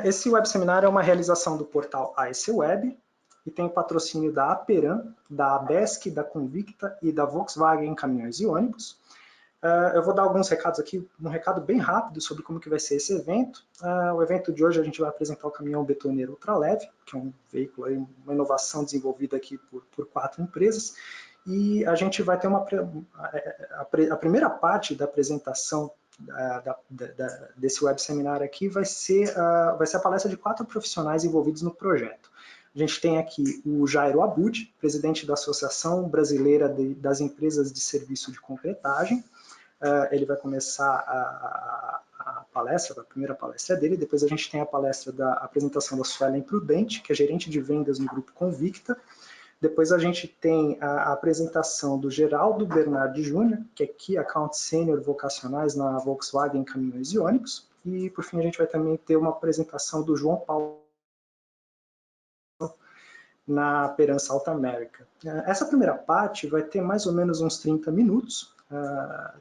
Esse web seminário é uma realização do portal AEC Web e tem o patrocínio da Aperam, da ABESC, da Convicta e da Volkswagen Caminhões e Ônibus. Eu vou dar alguns recados aqui, um recado bem rápido sobre como que vai ser esse evento. O evento de hoje a gente vai apresentar o caminhão betoneiro ultraleve, que é um veículo, uma inovação desenvolvida aqui por 4 empresas, e a gente vai ter a primeira parte da apresentação desse web seminário aqui vai ser a palestra de 4 profissionais envolvidos no projeto. A gente tem aqui o Jairo Abud, presidente da Associação Brasileira das Empresas de Serviço de Concretagem. Ele vai começar a palestra, a primeira palestra dele, depois a gente tem a palestra da apresentação da Suelen Prudente, que é gerente de vendas no Grupo Convicta. Depois a gente tem a apresentação do Geraldo Bernardi Júnior, que é Key Account Senior Vocacionais na Volkswagen Caminhões e Ônibus. E, por fim, a gente vai também ter uma apresentação do João Paulo na Peran South America. Essa primeira parte vai ter mais ou menos uns 30 minutos.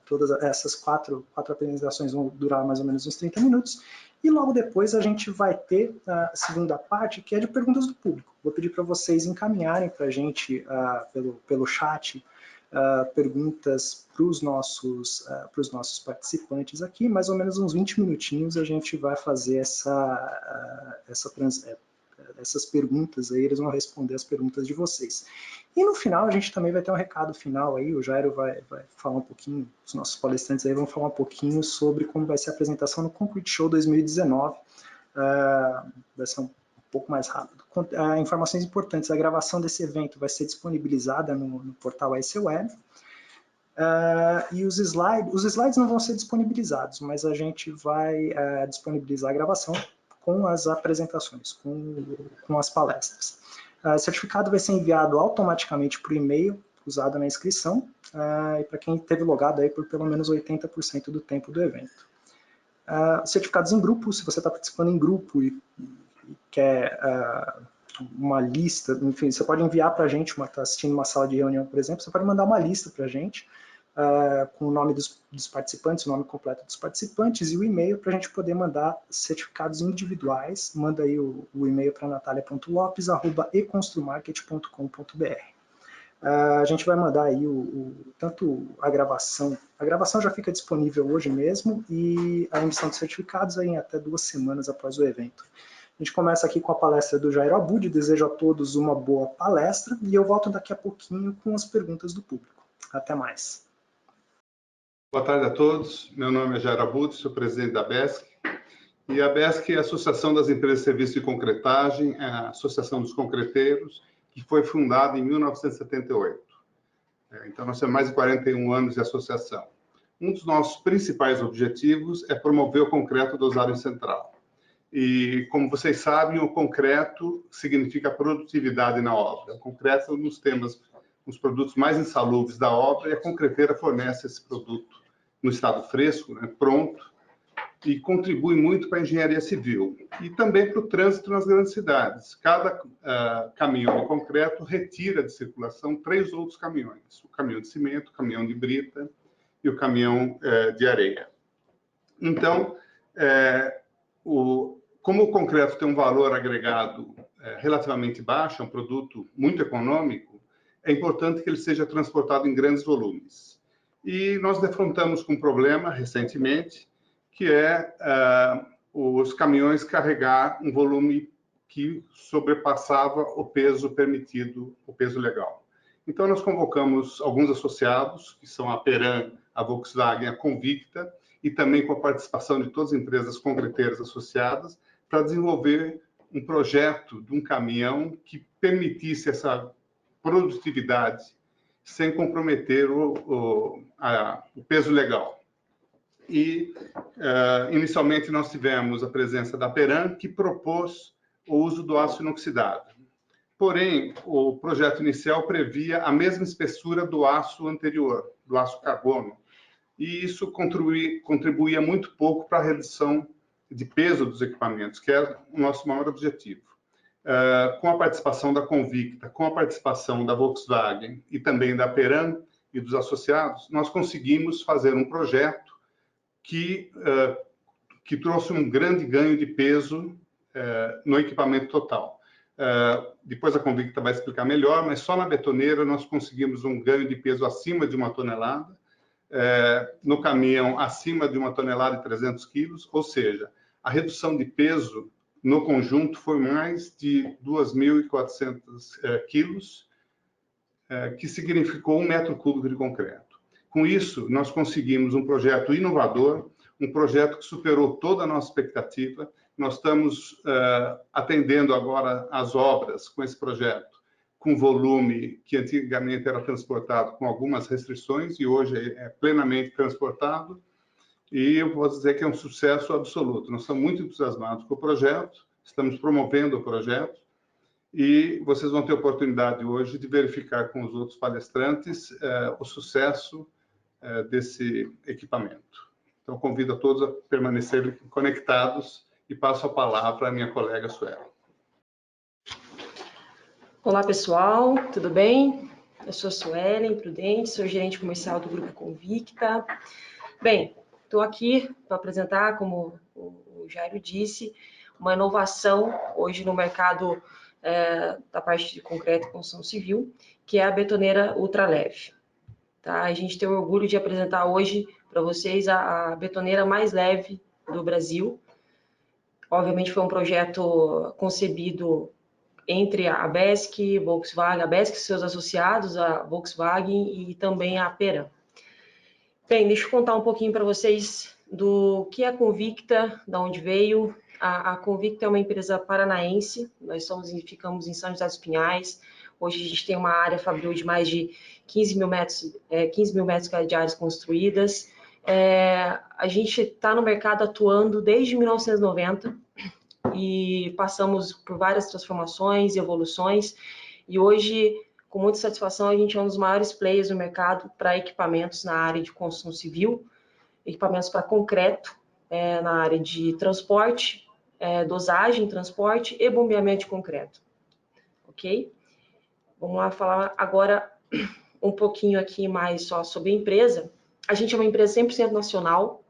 Todas essas quatro apresentações vão durar mais ou menos uns 30 minutos. E logo depois a gente vai ter a segunda parte, que é de perguntas do público. Vou pedir para vocês encaminharem para a gente, pelo chat, perguntas para os nossos participantes aqui. Mais ou menos uns 20 minutinhos a gente vai fazer essas perguntas aí, eles vão responder as perguntas de vocês. E no final, a gente também vai ter um recado final aí, o Jairo vai falar um pouquinho, os nossos palestrantes aí vão falar um pouquinho sobre como vai ser a apresentação no Concrete Show 2019, vai ser um pouco mais rápido. Informações importantes, a gravação desse evento vai ser disponibilizada no portal AEC Web, e os slides não vão ser disponibilizados, mas a gente vai disponibilizar a gravação com as apresentações, com as palestras. O certificado vai ser enviado automaticamente por e-mail usado na inscrição, e para quem esteve logado aí por pelo menos 80% do tempo do evento. Certificados em grupo, se você está participando em grupo e quer uma lista, enfim, você pode enviar para a gente, está assistindo uma sala de reunião, por exemplo, você pode mandar uma lista para a gente, com o nome dos participantes, o nome completo dos participantes e o e-mail para a gente poder mandar certificados individuais. Manda aí o e-mail para natalia.lopes@econstrumarket.com.br. A gente vai mandar aí tanto a gravação já fica disponível hoje mesmo, e a emissão de certificados aí em até 2 semanas após o evento. A gente começa aqui com a palestra do Jairo Abud, desejo a todos uma boa palestra, e eu volto daqui a pouquinho com as perguntas do público. Até mais. Boa tarde a todos, meu nome é Jairo Abud, sou presidente da ABESC, e a ABESC é a Associação das Empresas de Serviço de Concretagem, é a Associação dos Concreteiros, que foi fundada em 1978. Então, nós temos mais de 41 anos de associação. Um dos nossos principais objetivos é promover o concreto dosado central. E, como vocês sabem, o concreto significa produtividade na obra. O concreto é um dos temas, os produtos mais insalubres da obra, e a concreteira fornece esse produto no estado fresco, né, pronto, e contribui muito para a engenharia civil e também para o trânsito nas grandes cidades. Cada caminhão de concreto retira de circulação 3 outros caminhões: o caminhão de cimento, o caminhão de brita e o caminhão de areia. Então, como o concreto tem um valor agregado relativamente baixo, é um produto muito econômico, é importante que ele seja transportado em grandes volumes. E nós defrontamos com um problema recentemente, que é os caminhões carregar um volume que sobrepassava o peso permitido, o peso legal. Então, nós convocamos alguns associados, que são a Peran, a Volkswagen, a Convicta, e também com a participação de todas as empresas concreteiras associadas, para desenvolver um projeto de um caminhão que permitisse essa produtividade sem comprometer o peso legal. E, inicialmente, nós tivemos a presença da Peran, que propôs o uso do aço inoxidável. Porém, o projeto inicial previa a mesma espessura do aço anterior, do aço carbono, e isso contribuía muito pouco para a redução de peso dos equipamentos, que é o nosso maior objetivo. Com a participação da Convicta, com a participação da Volkswagen e também da Peran e dos associados, nós conseguimos fazer um projeto que trouxe um grande ganho de peso no equipamento total. Depois a Convicta vai explicar melhor, mas só na betoneira nós conseguimos um ganho de peso acima de 1 tonelada, no caminhão acima de 1 tonelada e 300 quilos, ou seja, a redução de peso no conjunto foi mais de 2.400 quilos, que significou 1 metro cúbico de concreto. Com isso, nós conseguimos um projeto inovador, um projeto que superou toda a nossa expectativa. Nós estamos atendendo agora as obras com esse projeto, com volume que antigamente era transportado com algumas restrições e hoje é plenamente transportado. E eu posso dizer que é um sucesso absoluto. Nós estamos muito entusiasmados com o projeto, estamos promovendo o projeto e vocês vão ter oportunidade hoje de verificar com os outros palestrantes o sucesso desse equipamento. Então, convido a todos a permanecerem conectados e passo a palavra à minha colega Suelen. Olá, pessoal, tudo bem? Eu sou Suelen Prudente, sou gerente comercial do Grupo Convicta. Bem, estou aqui para apresentar, como o Jairo disse, uma inovação hoje no mercado da parte de concreto e construção civil, que é a betoneira ultraleve. Tá? A gente tem o orgulho de apresentar hoje para vocês a betoneira mais leve do Brasil. Obviamente foi um projeto concebido entre a BESC, Volkswagen, a BESC e seus associados, a Volkswagen e também a Peran. Bem, deixa eu contar um pouquinho para vocês do que é a Convicta, de onde veio. A Convicta é uma empresa paranaense, nós ficamos em São José dos Pinhais. Hoje a gente tem uma área fabril de mais de 15 mil metros de áreas construídas. A gente está no mercado atuando desde 1990 e passamos por várias transformações e evoluções. E hoje, com muita satisfação, a gente é um dos maiores players no mercado para equipamentos na área de construção civil, equipamentos para concreto, na área de transporte, dosagem, transporte e bombeamento de concreto. Ok? Vamos lá falar agora um pouquinho aqui mais só sobre a empresa. A gente é uma empresa 100% nacional.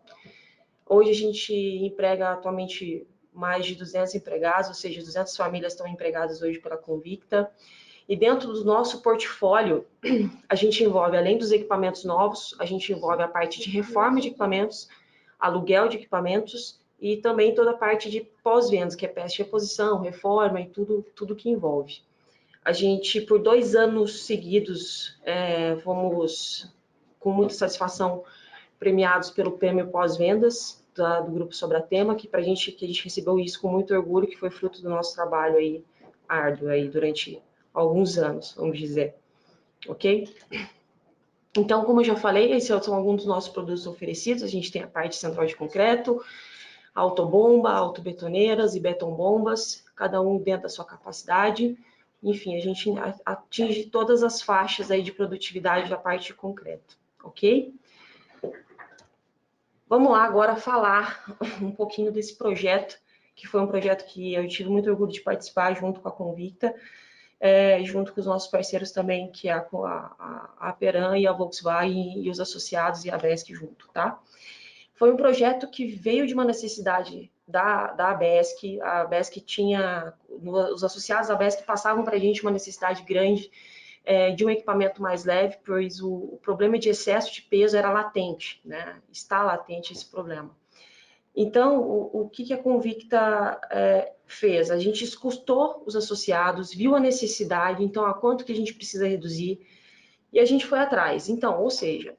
Hoje a gente emprega atualmente mais de 200 empregados, ou seja, 200 famílias estão empregadas hoje pela Convicta. E dentro do nosso portfólio, a gente envolve, além dos equipamentos novos, a gente envolve a parte de reforma de equipamentos, aluguel de equipamentos e também toda a parte de pós-vendas, que é peça de reposição, reforma e tudo que envolve. A gente, por 2 anos seguidos, fomos, com muita satisfação, premiados pelo prêmio pós-vendas do Grupo Sobratema, que a gente recebeu isso com muito orgulho, que foi fruto do nosso trabalho aí, árduo aí, durante alguns anos, vamos dizer. Ok? Então, como eu já falei, esses são alguns dos nossos produtos oferecidos. A gente tem a parte central de concreto, autobomba, autobetoneiras e betonbombas, cada um dentro da sua capacidade. Enfim, a gente atinge todas as faixas aí de produtividade da parte de concreto, ok? Vamos lá agora falar um pouquinho desse projeto, que foi um projeto que eu tive muito orgulho de participar junto com a Convicta, junto com os nossos parceiros também, que é a Peran e a Volkswagen e os associados e a BESC junto, tá? Foi um projeto que veio de uma necessidade da BESC. A BESC tinha, os associados da BESC passavam para a gente uma necessidade grande de um equipamento mais leve, pois o problema de excesso de peso era latente, né? Está latente esse problema. Então, o que a Convicta fez? A gente escutou os associados, viu a necessidade, então, a quanto que a gente precisa reduzir, e a gente foi atrás. Então, ou seja,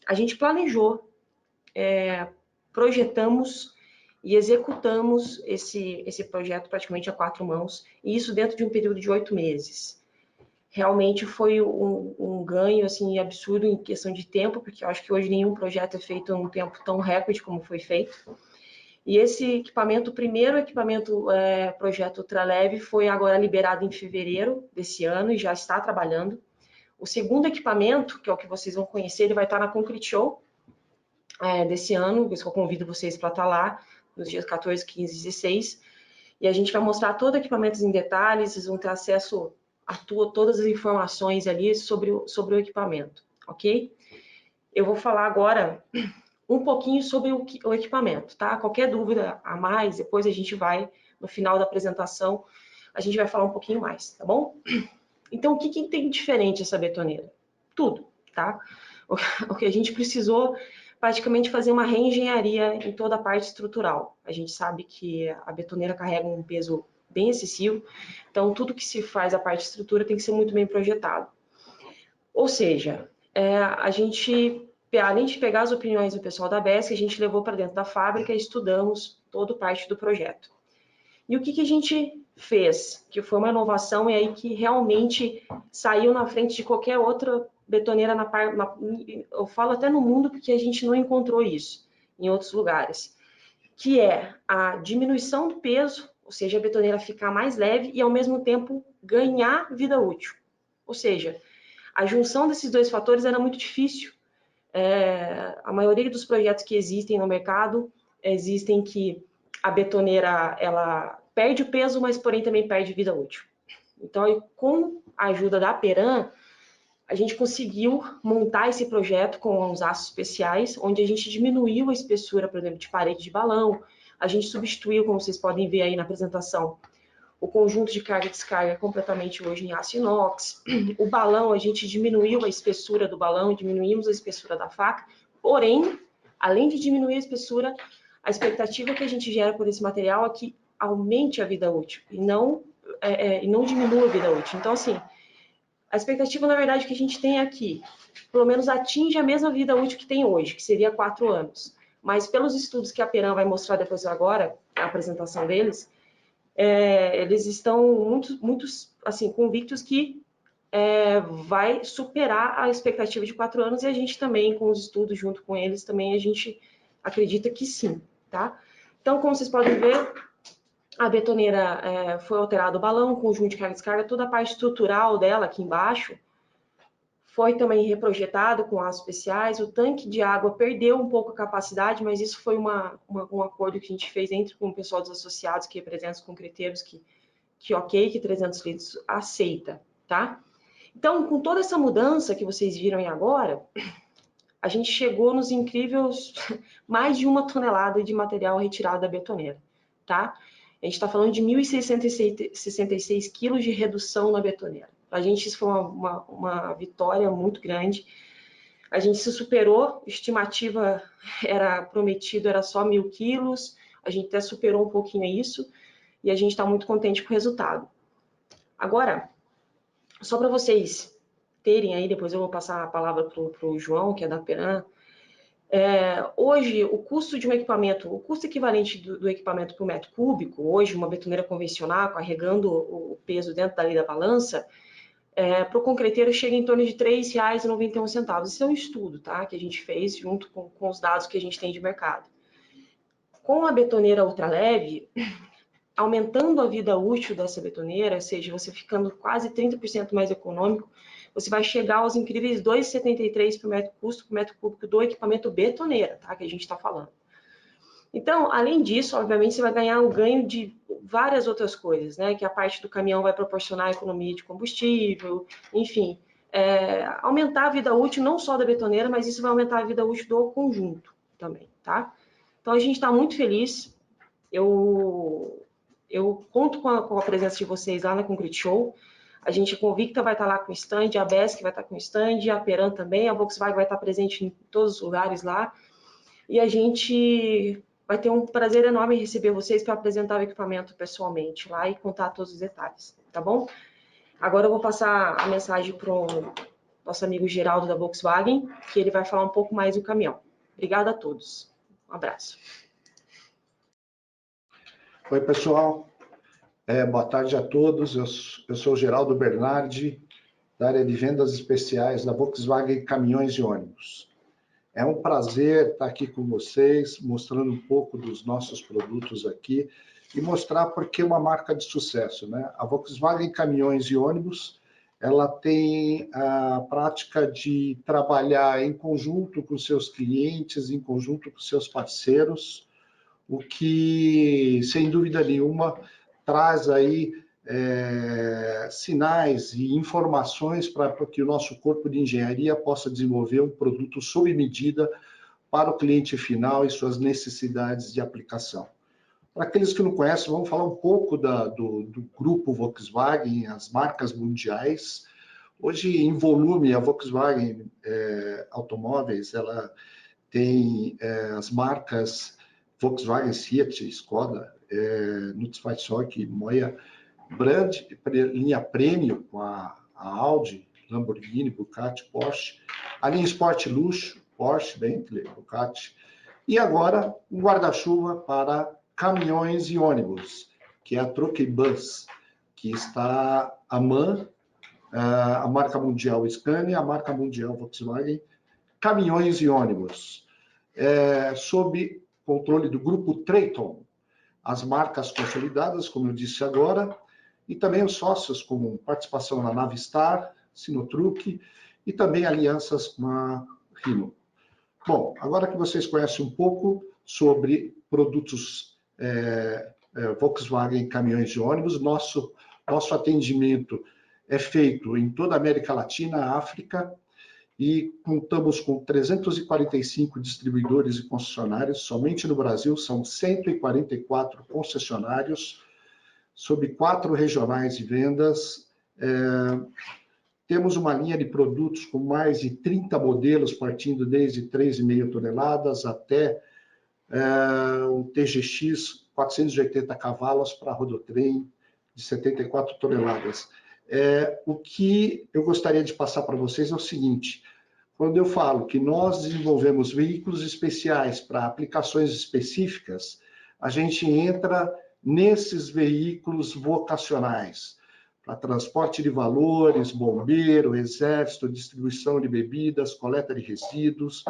a gente planejou, projetamos e executamos esse projeto praticamente a 4 mãos, e isso dentro de um período de 8 meses. Realmente foi um ganho assim, absurdo em questão de tempo, porque eu acho que hoje nenhum projeto é feito em um tempo tão recorde como foi feito. E esse equipamento, o primeiro equipamento projeto ultraleve, foi agora liberado em fevereiro desse ano e já está trabalhando. O segundo equipamento, que é o que vocês vão conhecer, ele vai estar na Concrete Show desse ano, por isso que eu convido vocês para estar lá, nos dias 14, 15 e 16. E a gente vai mostrar todo o equipamento em detalhes, vocês vão ter acesso a todas as informações ali sobre o equipamento, ok? Eu vou falar agora um pouquinho sobre o equipamento, tá? Qualquer dúvida a mais, depois a gente vai no final da apresentação a gente vai falar um pouquinho mais, tá bom? Então, o que tem diferente essa betoneira? Tudo, tá? O que a gente precisou praticamente fazer uma reengenharia em toda a parte estrutural. A gente sabe que a betoneira carrega um peso bem excessivo, então tudo que se faz a parte de estrutura tem que ser muito bem projetado. Ou seja, a gente, além de pegar as opiniões do pessoal da BESC, a gente levou para dentro da fábrica e estudamos toda parte do projeto. E o que a gente fez, que foi uma inovação e aí que realmente saiu na frente de qualquer outra betoneira eu falo até no mundo porque a gente não encontrou isso em outros lugares, que é a diminuição do peso, ou seja, a betoneira ficar mais leve e ao mesmo tempo ganhar vida útil. Ou seja, a junção desses dois fatores era muito difícil. A maioria dos projetos que existem no mercado, existem que a betoneira, ela perde o peso, mas porém também perde vida útil. Então, com a ajuda da Aperam, a gente conseguiu montar esse projeto com uns aços especiais, onde a gente diminuiu a espessura, por exemplo, de parede de balão, a gente substituiu, como vocês podem ver aí na apresentação, o conjunto de carga e descarga completamente hoje em aço inox. O balão, a gente diminuiu a espessura do balão, diminuímos a espessura da faca, porém, além de diminuir a espessura, a expectativa que a gente gera por esse material é que aumente a vida útil e não diminua a vida útil. Então, assim, a expectativa, na verdade, que a gente tem aqui, pelo menos atinge a mesma vida útil que tem hoje, que seria 4 anos. Mas pelos estudos que a Aperam vai mostrar depois agora, a apresentação deles, eles estão muito assim, convictos que vai superar a expectativa de 4 anos e a gente também, com os estudos junto com eles, também a gente acredita que sim, tá? Então, como vocês podem ver, a betoneira foi alterado o balão, o conjunto de carga e descarga, toda a parte estrutural dela aqui embaixo foi também reprojetado com aços especiais. O tanque de água perdeu um pouco a capacidade, mas isso foi um acordo que a gente fez entre com o pessoal dos associados que representam os concreteiros, que ok, que 300 litros aceita, tá? Então, com toda essa mudança que vocês viram aí agora, a gente chegou nos incríveis mais de 1 tonelada de material retirado da betoneira, tá? A gente está falando de 1.066 quilos de redução na betoneira. Para a gente isso foi uma vitória muito grande. A gente se superou, a estimativa era prometida, era só 1.000 quilos, a gente até superou um pouquinho isso, e a gente está muito contente com o resultado. Agora, só para vocês terem aí, depois eu vou passar a palavra para o João, que é da Aperam. Hoje, o custo de um equipamento, o custo equivalente do equipamento por metro cúbico, hoje, uma betoneira convencional, carregando o peso dentro da lei da balança, para o concreteiro chega em torno de R$ 3,91. Isso é um estudo, tá? Que a gente fez junto com os dados que a gente tem de mercado. Com a betoneira ultraleve, aumentando a vida útil dessa betoneira, ou seja, você ficando quase 30% mais econômico, você vai chegar aos incríveis R$ 2,73 por metro cúbico do equipamento betoneira, tá? Que a gente está falando. Então, além disso, obviamente, você vai ganhar o ganho de várias outras coisas, né? Que a parte do caminhão vai proporcionar economia de combustível, enfim, aumentar a vida útil não só da betoneira, mas isso vai aumentar a vida útil do conjunto também, tá? Então, a gente está muito feliz. Eu conto com a presença de vocês lá na Concrete Show. A gente, a Convicta vai estar lá com o stand, a BESC vai estar com o stand, a Aperam também, a Volkswagen vai estar presente em todos os lugares lá. E a gente vai ter um prazer enorme em receber vocês para apresentar o equipamento pessoalmente lá e contar todos os detalhes, tá bom? Agora eu vou passar a mensagem para o nosso amigo Geraldo da Volkswagen, que ele vai falar um pouco mais do caminhão. Obrigada a todos. Um abraço. Oi, pessoal. Boa tarde a todos. Eu sou o Geraldo Bernardi, da área de vendas especiais da Volkswagen Caminhões e Ônibus. É um prazer estar aqui com vocês, mostrando um pouco dos nossos produtos aqui e mostrar por que uma marca de sucesso, né? A Volkswagen Caminhões e Ônibus, ela tem a prática de trabalhar em conjunto com seus clientes, em conjunto com seus parceiros, o que, sem dúvida nenhuma, traz aí sinais e informações para que o nosso corpo de engenharia possa desenvolver um produto sob medida para o cliente final e suas necessidades de aplicação. Para aqueles que não conhecem, vamos falar um pouco do grupo Volkswagen, as marcas mundiais. Hoje, em volume, a Volkswagen Automóveis, ela tem as marcas Volkswagen, Fiat, Skoda, Nutzfahrzeug, Moia, Brand, linha Premium, com a Audi, Lamborghini, Ducati, Porsche, a linha Sport Luxo, Porsche, Bentley, Ducati, e agora um guarda-chuva para caminhões e ônibus, que é a Truck Bus, que está a MAN, a marca mundial Scania, a marca mundial Volkswagen, caminhões e ônibus, sob controle do grupo Traton, as marcas consolidadas, como eu disse agora, e também os sócios com participação na Navistar, Sinotruc e também alianças com a Renault. Bom, agora que vocês conhecem um pouco sobre produtos Volkswagen caminhões e ônibus, nosso atendimento é feito em toda a América Latina, África, e contamos com 345 distribuidores e concessionários. Somente no Brasil são 144 concessionários, sob 4 regionais de vendas. Temos uma linha de produtos com mais de 30 modelos, partindo desde 3,5 toneladas até um TGX 480 cavalos para rodotrem de 74 toneladas. O que eu gostaria de passar para vocês é o seguinte: quando eu falo que nós desenvolvemos veículos especiais para aplicações específicas, a gente entra nesses veículos vocacionais, para transporte de valores, bombeiro, exército, distribuição de bebidas, coleta de resíduos,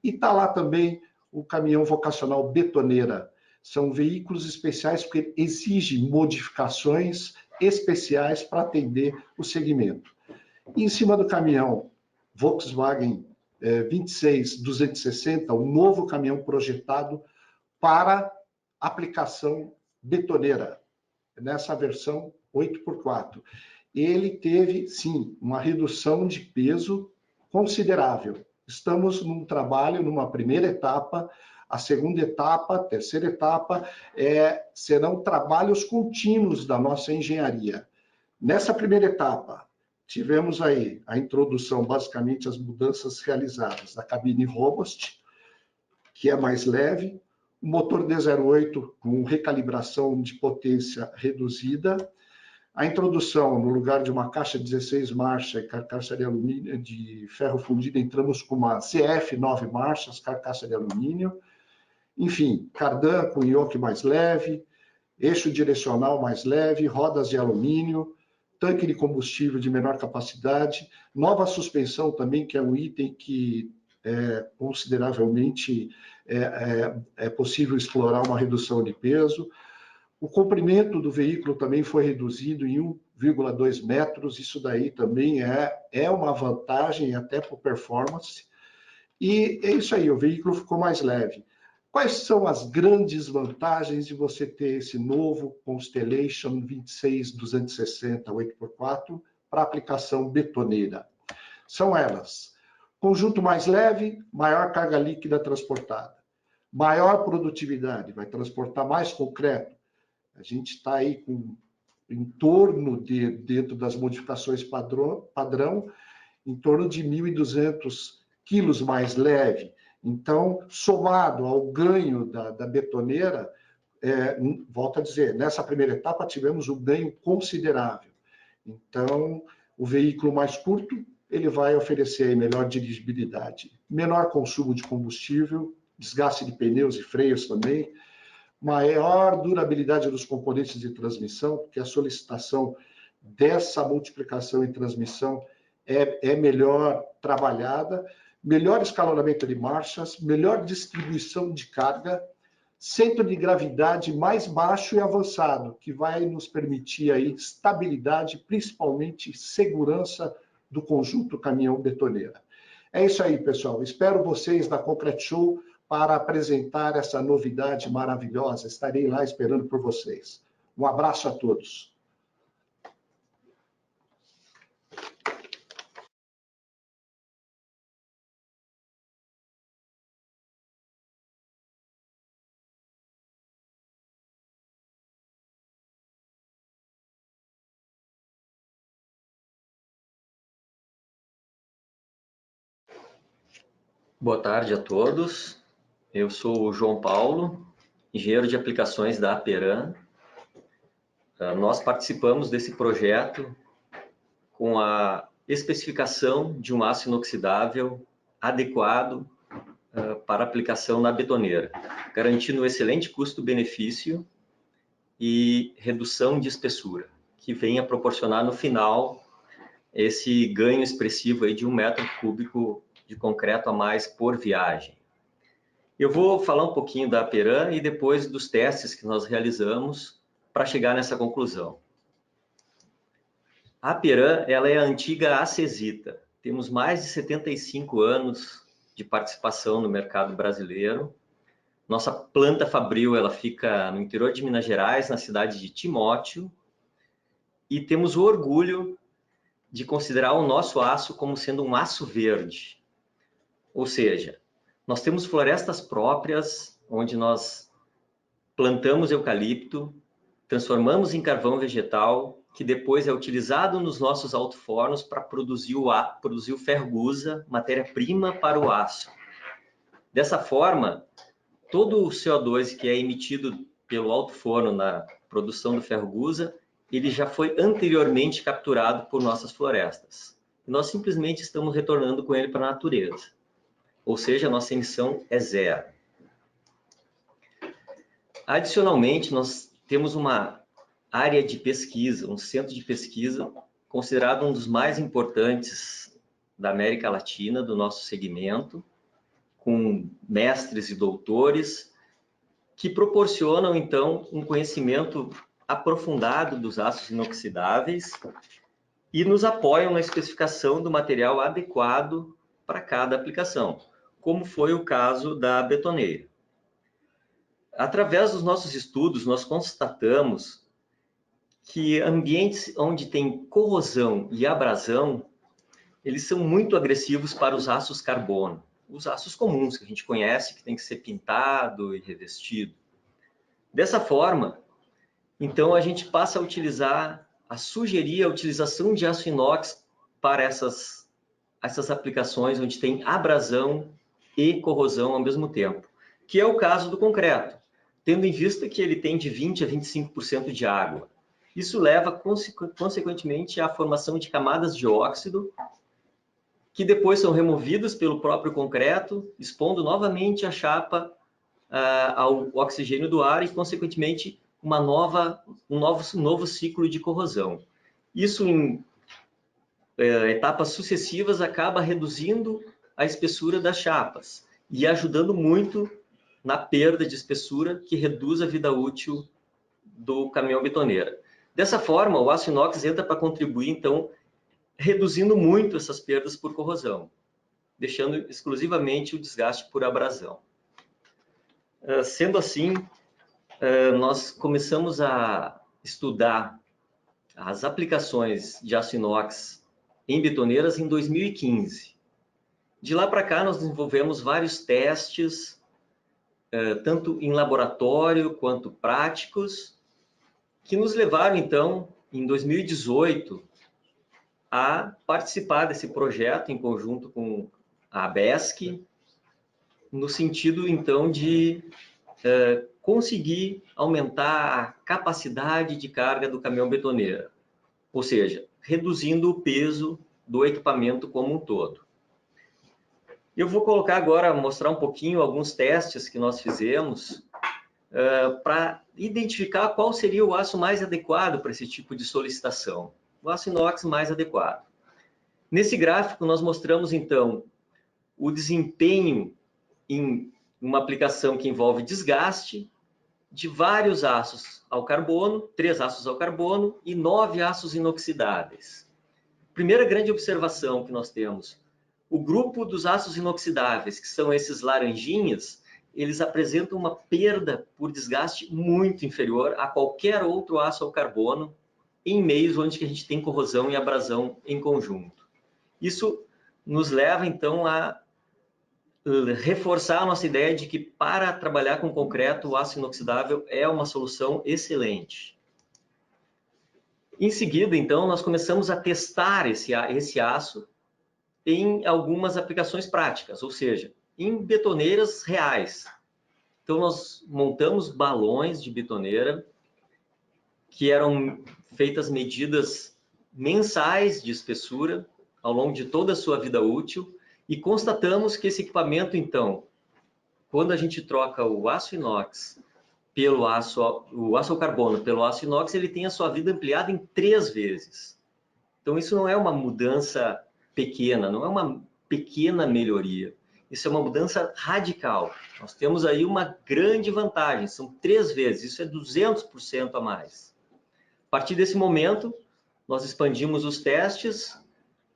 e está lá também o caminhão vocacional betoneira. São veículos especiais porque exigem modificações especiais para atender o segmento. E em cima do caminhão Volkswagen 26-260, um novo caminhão projetado para aplicação betoneira, nessa versão 8x4. Ele teve, sim, uma redução de peso considerável. Estamos num trabalho, numa primeira etapa. A segunda etapa, a terceira etapa, serão trabalhos contínuos da nossa engenharia. Nessa primeira etapa, tivemos aí a introdução, basicamente, as mudanças realizadas da cabine Robust, que é mais leve, o motor D08 com recalibração de potência reduzida, a introdução, no lugar de uma caixa 16 marchas e carcaça de alumínio, de ferro fundido, entramos com uma CF 9 marchas, carcaça de alumínio, enfim, cardan com ioque mais leve, eixo direcional mais leve, rodas de alumínio, tanque de combustível de menor capacidade, nova suspensão também, que é um item que consideravelmente é possível explorar uma redução de peso. O comprimento do veículo também foi reduzido em 1,2 metros, isso daí também é uma vantagem até para performance. E é isso aí, o veículo ficou mais leve. Quais são as grandes vantagens de você ter esse novo Constellation 26-260 8x4 para aplicação betoneira? São elas: conjunto mais leve, maior carga líquida transportada, maior produtividade, vai transportar mais concreto. A gente está aí com em torno dentro das modificações padrão, em torno de 1.200 quilos mais leve. Então, somado ao ganho da betoneira, volto a dizer, nessa primeira etapa tivemos um ganho considerável. Então, o veículo mais curto, ele vai oferecer aí melhor dirigibilidade, menor consumo de combustível, desgaste de pneus e freios também, maior durabilidade dos componentes de transmissão, porque a solicitação dessa multiplicação em transmissão é melhor trabalhada, melhor escalonamento de marchas, melhor distribuição de carga, centro de gravidade mais baixo e avançado, que vai nos permitir aí estabilidade, principalmente segurança do conjunto caminhão betoneira. É isso aí, pessoal. Espero vocês da Concrete Show para apresentar essa novidade maravilhosa. Estarei lá esperando por vocês. Um abraço a todos. Boa tarde a todos. Eu sou o João Paulo, engenheiro de aplicações da Aperam. Nós participamos desse projeto com a especificação de um aço inoxidável adequado para aplicação na betoneira, garantindo um excelente custo-benefício e redução de espessura, que vem a proporcionar no final esse ganho expressivo aí de 1 metro cúbico de concreto a mais por viagem. Eu vou falar um pouquinho da Aperam e depois dos testes que nós realizamos para chegar nessa conclusão. A Aperam, ela é a antiga Acesita. Temos mais de 75 anos de participação no mercado brasileiro. Nossa planta fabril, ela fica no interior de Minas Gerais, na cidade de Timóteo, e temos o orgulho de considerar o nosso aço como sendo um aço verde. Ou seja, nós temos florestas próprias, onde nós plantamos eucalipto, transformamos em carvão vegetal, que depois é utilizado nos nossos alto-fornos para produzir o fergusa, matéria-prima para o aço. Dessa forma, todo o CO2 que é emitido pelo alto-forno na produção do fergusa, ele já foi anteriormente capturado por nossas florestas. Nós simplesmente estamos retornando com ele para a natureza. Ou seja, a nossa emissão é zero. Adicionalmente, nós temos uma área de pesquisa, um centro de pesquisa, considerado um dos mais importantes da América Latina, do nosso segmento, com mestres e doutores, que proporcionam, então, um conhecimento aprofundado dos aços inoxidáveis e nos apoiam na especificação do material adequado para cada aplicação, como foi o caso da betoneira. Através dos nossos estudos, nós constatamos que ambientes onde tem corrosão e abrasão, eles são muito agressivos para os aços carbono, os aços comuns que a gente conhece, que tem que ser pintado e revestido. Dessa forma, então a gente passa a sugerir a utilização de aço inox para essas aplicações onde tem abrasão e corrosão ao mesmo tempo, que é o caso do concreto, tendo em vista que ele tem de 20% a 25% de água. Isso leva, consequentemente, à formação de camadas de óxido, que depois são removidas pelo próprio concreto, expondo novamente a chapa ao oxigênio do ar e, consequentemente, um novo ciclo de corrosão. Isso, em etapas sucessivas, acaba reduzindo a espessura das chapas e ajudando muito na perda de espessura, que reduz a vida útil do caminhão betoneira. Dessa forma, o aço inox entra para contribuir, então, reduzindo muito essas perdas por corrosão, deixando exclusivamente o desgaste por abrasão. Sendo assim, nós começamos a estudar as aplicações de aço inox em betoneiras em 2015. De lá para cá, nós desenvolvemos vários testes, tanto em laboratório quanto práticos, que nos levaram, então, em 2018, a participar desse projeto em conjunto com a ABESC, no sentido, então, de conseguir aumentar a capacidade de carga do caminhão betoneira, ou seja, reduzindo o peso do equipamento como um todo. Eu vou colocar agora, mostrar um pouquinho alguns testes que nós fizemos para identificar qual seria o aço mais adequado para esse tipo de solicitação, o aço inox mais adequado. Nesse gráfico, nós mostramos, então, o desempenho em uma aplicação que envolve desgaste de vários aços ao carbono, 3 aços ao carbono e 9 aços inoxidáveis. Primeira grande observação que nós temos, o grupo dos aços inoxidáveis, que são esses laranjinhas, eles apresentam uma perda por desgaste muito inferior a qualquer outro aço ao carbono em meios onde a gente tem corrosão e abrasão em conjunto. Isso nos leva, então, a reforçar a nossa ideia de que, para trabalhar com concreto, o aço inoxidável é uma solução excelente. Em seguida, então, nós começamos a testar esse aço em algumas aplicações práticas, ou seja, em betoneiras reais. Então, nós montamos balões de betoneira que eram feitas medidas mensais de espessura ao longo de toda a sua vida útil e constatamos que esse equipamento, então, quando a gente troca o aço inox pelo aço ao carbono pelo aço inox, ele tem a sua vida ampliada em 3 vezes. Então, isso não é uma mudança pequena, não é uma pequena melhoria. Isso é uma mudança radical. Nós temos aí uma grande vantagem, são 3 vezes, isso é 200% a mais. A partir desse momento, nós expandimos os testes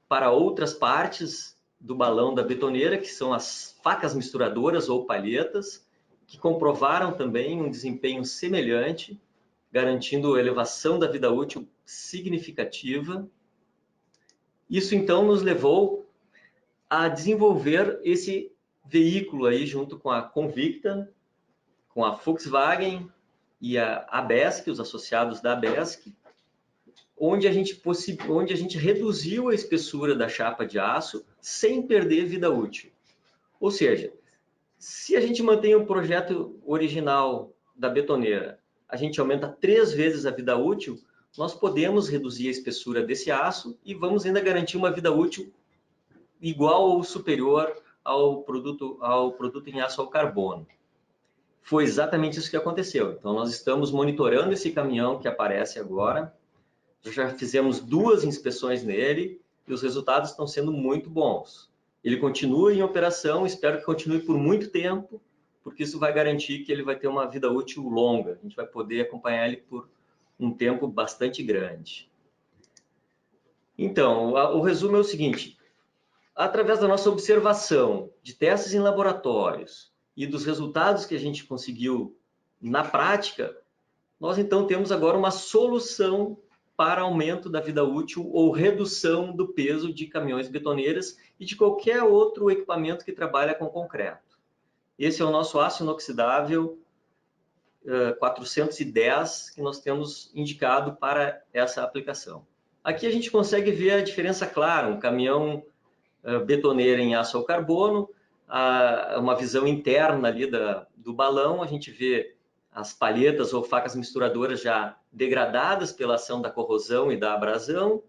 para outras partes do balão da betoneira, que são as facas misturadoras ou palhetas, que comprovaram também um desempenho semelhante, garantindo elevação da vida útil significativa. Isso, então, nos levou a desenvolver esse veículo aí junto com a Convicta, com a Volkswagen e a ABESC, os associados da ABESC, onde a gente reduziu a espessura da chapa de aço sem perder vida útil. Ou seja, se a gente mantém o projeto original da betoneira, a gente aumenta 3 vezes a vida útil, nós podemos reduzir a espessura desse aço e vamos ainda garantir uma vida útil igual ou superior ao produto em aço ao carbono. Foi exatamente isso que aconteceu. Então, nós estamos monitorando esse caminhão que aparece agora. Já fizemos 2 inspeções nele e os resultados estão sendo muito bons. Ele continua em operação, espero que continue por muito tempo, porque isso vai garantir que ele vai ter uma vida útil longa. A gente vai poder acompanhar ele por um tempo bastante grande. Então, o resumo é o seguinte: através da nossa observação de testes em laboratórios e dos resultados que a gente conseguiu na prática, nós então temos agora uma solução para aumento da vida útil ou redução do peso de caminhões betoneiras e de qualquer outro equipamento que trabalha com concreto. Esse é o nosso aço inoxidável 410 que nós temos indicado para essa aplicação. Aqui a gente consegue ver a diferença clara, um caminhão betoneira em aço ao carbono, uma visão interna ali do balão, a gente vê as palhetas ou facas misturadoras já degradadas pela ação da corrosão e da abrasão.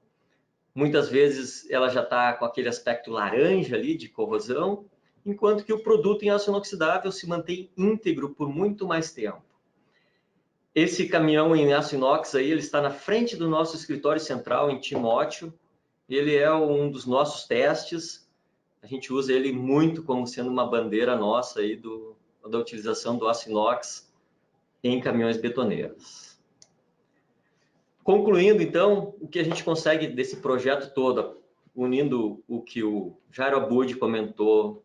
Muitas vezes ela já está com aquele aspecto laranja ali de corrosão, enquanto que o produto em aço inoxidável se mantém íntegro por muito mais tempo. Esse caminhão em aço inox aí, ele está na frente do nosso escritório central em Timóteo. Ele é um dos nossos testes. A gente usa ele muito como sendo uma bandeira nossa aí da utilização do aço inox em caminhões betoneiros. Concluindo, então, o que a gente consegue desse projeto todo, unindo o que o Jairo Abud comentou,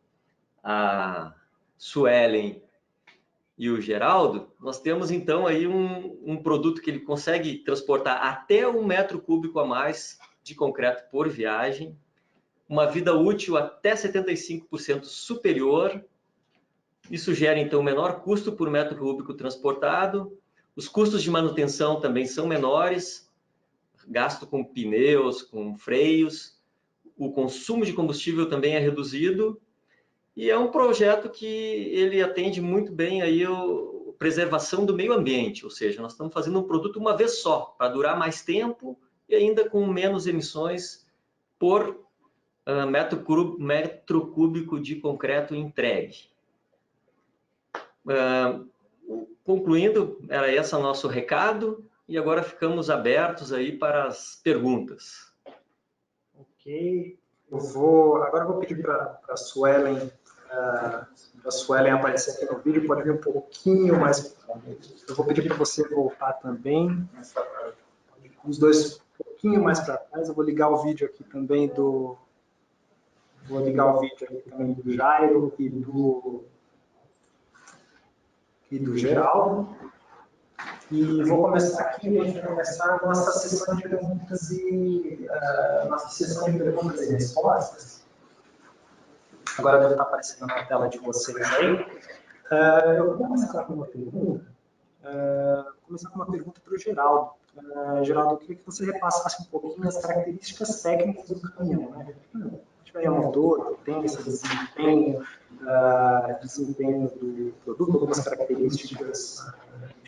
a Suelen e o Geraldo, nós temos então aí um produto que ele consegue transportar até 1 metro cúbico a mais de concreto por viagem, uma vida útil até 75% superior. Isso gera, então, menor custo por metro cúbico transportado. Os custos de manutenção também são menores, gasto com pneus, com freios. O consumo de combustível também é reduzido. E é um projeto que ele atende muito bem aí a preservação do meio ambiente. Ou seja, nós estamos fazendo um produto uma vez só, para durar mais tempo e ainda com menos emissões por metro cúbico de concreto entregue. Concluindo, era esse o nosso recado e agora ficamos abertos aí para as perguntas. Ok, agora eu vou pedir para a Suelen aparecer aqui no vídeo, pode vir um pouquinho mais. Eu vou pedir para você voltar também, os dois um pouquinho mais para trás. Eu vou ligar o vídeo aqui também do Jairo e do Geraldo. E vou começar aqui, a gente vai começar a nossa sessão de perguntas e respostas. Agora deve estar aparecendo na tela de vocês aí. Eu vou começar com uma pergunta. Para o Geraldo. Geraldo, eu queria que você repassasse um pouquinho as características técnicas do caminhão, né? tiver motor, potência, desempenho do produto, algumas características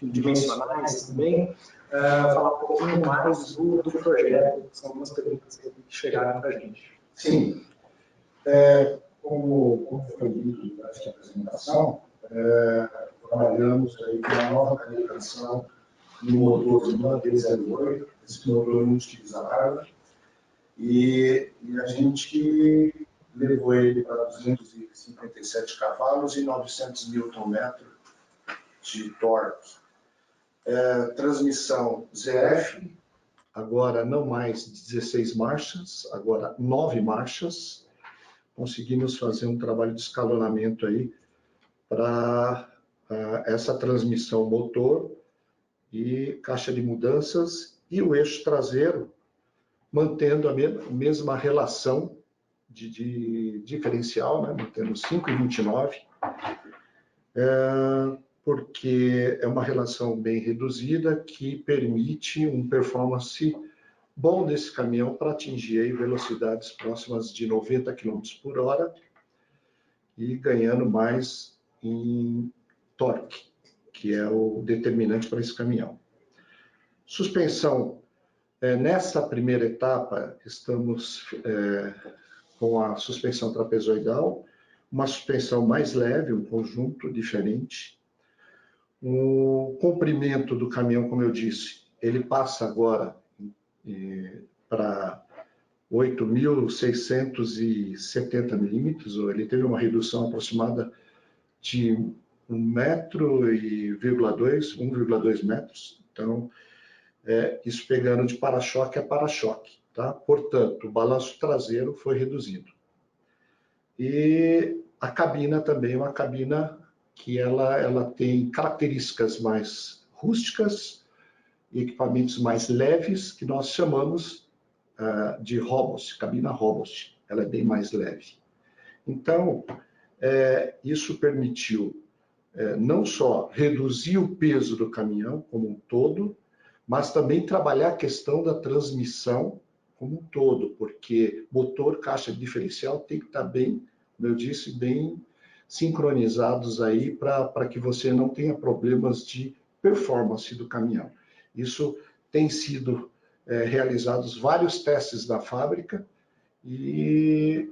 dimensionais também, falar um pouquinho mais do projeto, são algumas perguntas que chegaram para a gente. Sim. Como foi dito durante a apresentação, trabalhamos aí com uma nova calibração no motor Lima D08, esse motor multiutilizador, e a gente levou ele para 257 cavalos e 900 Nm de torque. Transmissão ZF, agora não mais 16 marchas, agora 9 marchas. Conseguimos fazer um trabalho de escalonamento aí para essa transmissão motor e caixa de mudanças e o eixo traseiro, mantendo a mesma relação de diferencial, né? Mantendo 5,29, porque é uma relação bem reduzida que permite um performance bom desse caminhão para atingir aí velocidades próximas de 90 km por hora e ganhando mais em torque, que é o determinante para esse caminhão. Suspensão. Nessa primeira etapa, estamos com a suspensão trapezoidal, uma suspensão mais leve, um conjunto diferente. O comprimento do caminhão, como eu disse, ele passa agora para 8.670 milímetros, ele teve uma redução aproximada de 1,2 metros, então, isso pegando de para-choque a para-choque, tá? Portanto, o balanço traseiro foi reduzido. E a cabina também é uma cabina que ela tem características mais rústicas, equipamentos mais leves, que nós chamamos de robust, cabina robust, ela é bem mais leve. Então, isso permitiu não só reduzir o peso do caminhão como um todo, mas também trabalhar a questão da transmissão como um todo, porque motor, caixa de diferencial tem que estar bem, como eu disse, bem sincronizados aí para que você não tenha problemas de performance do caminhão. Isso tem sido realizados vários testes da fábrica e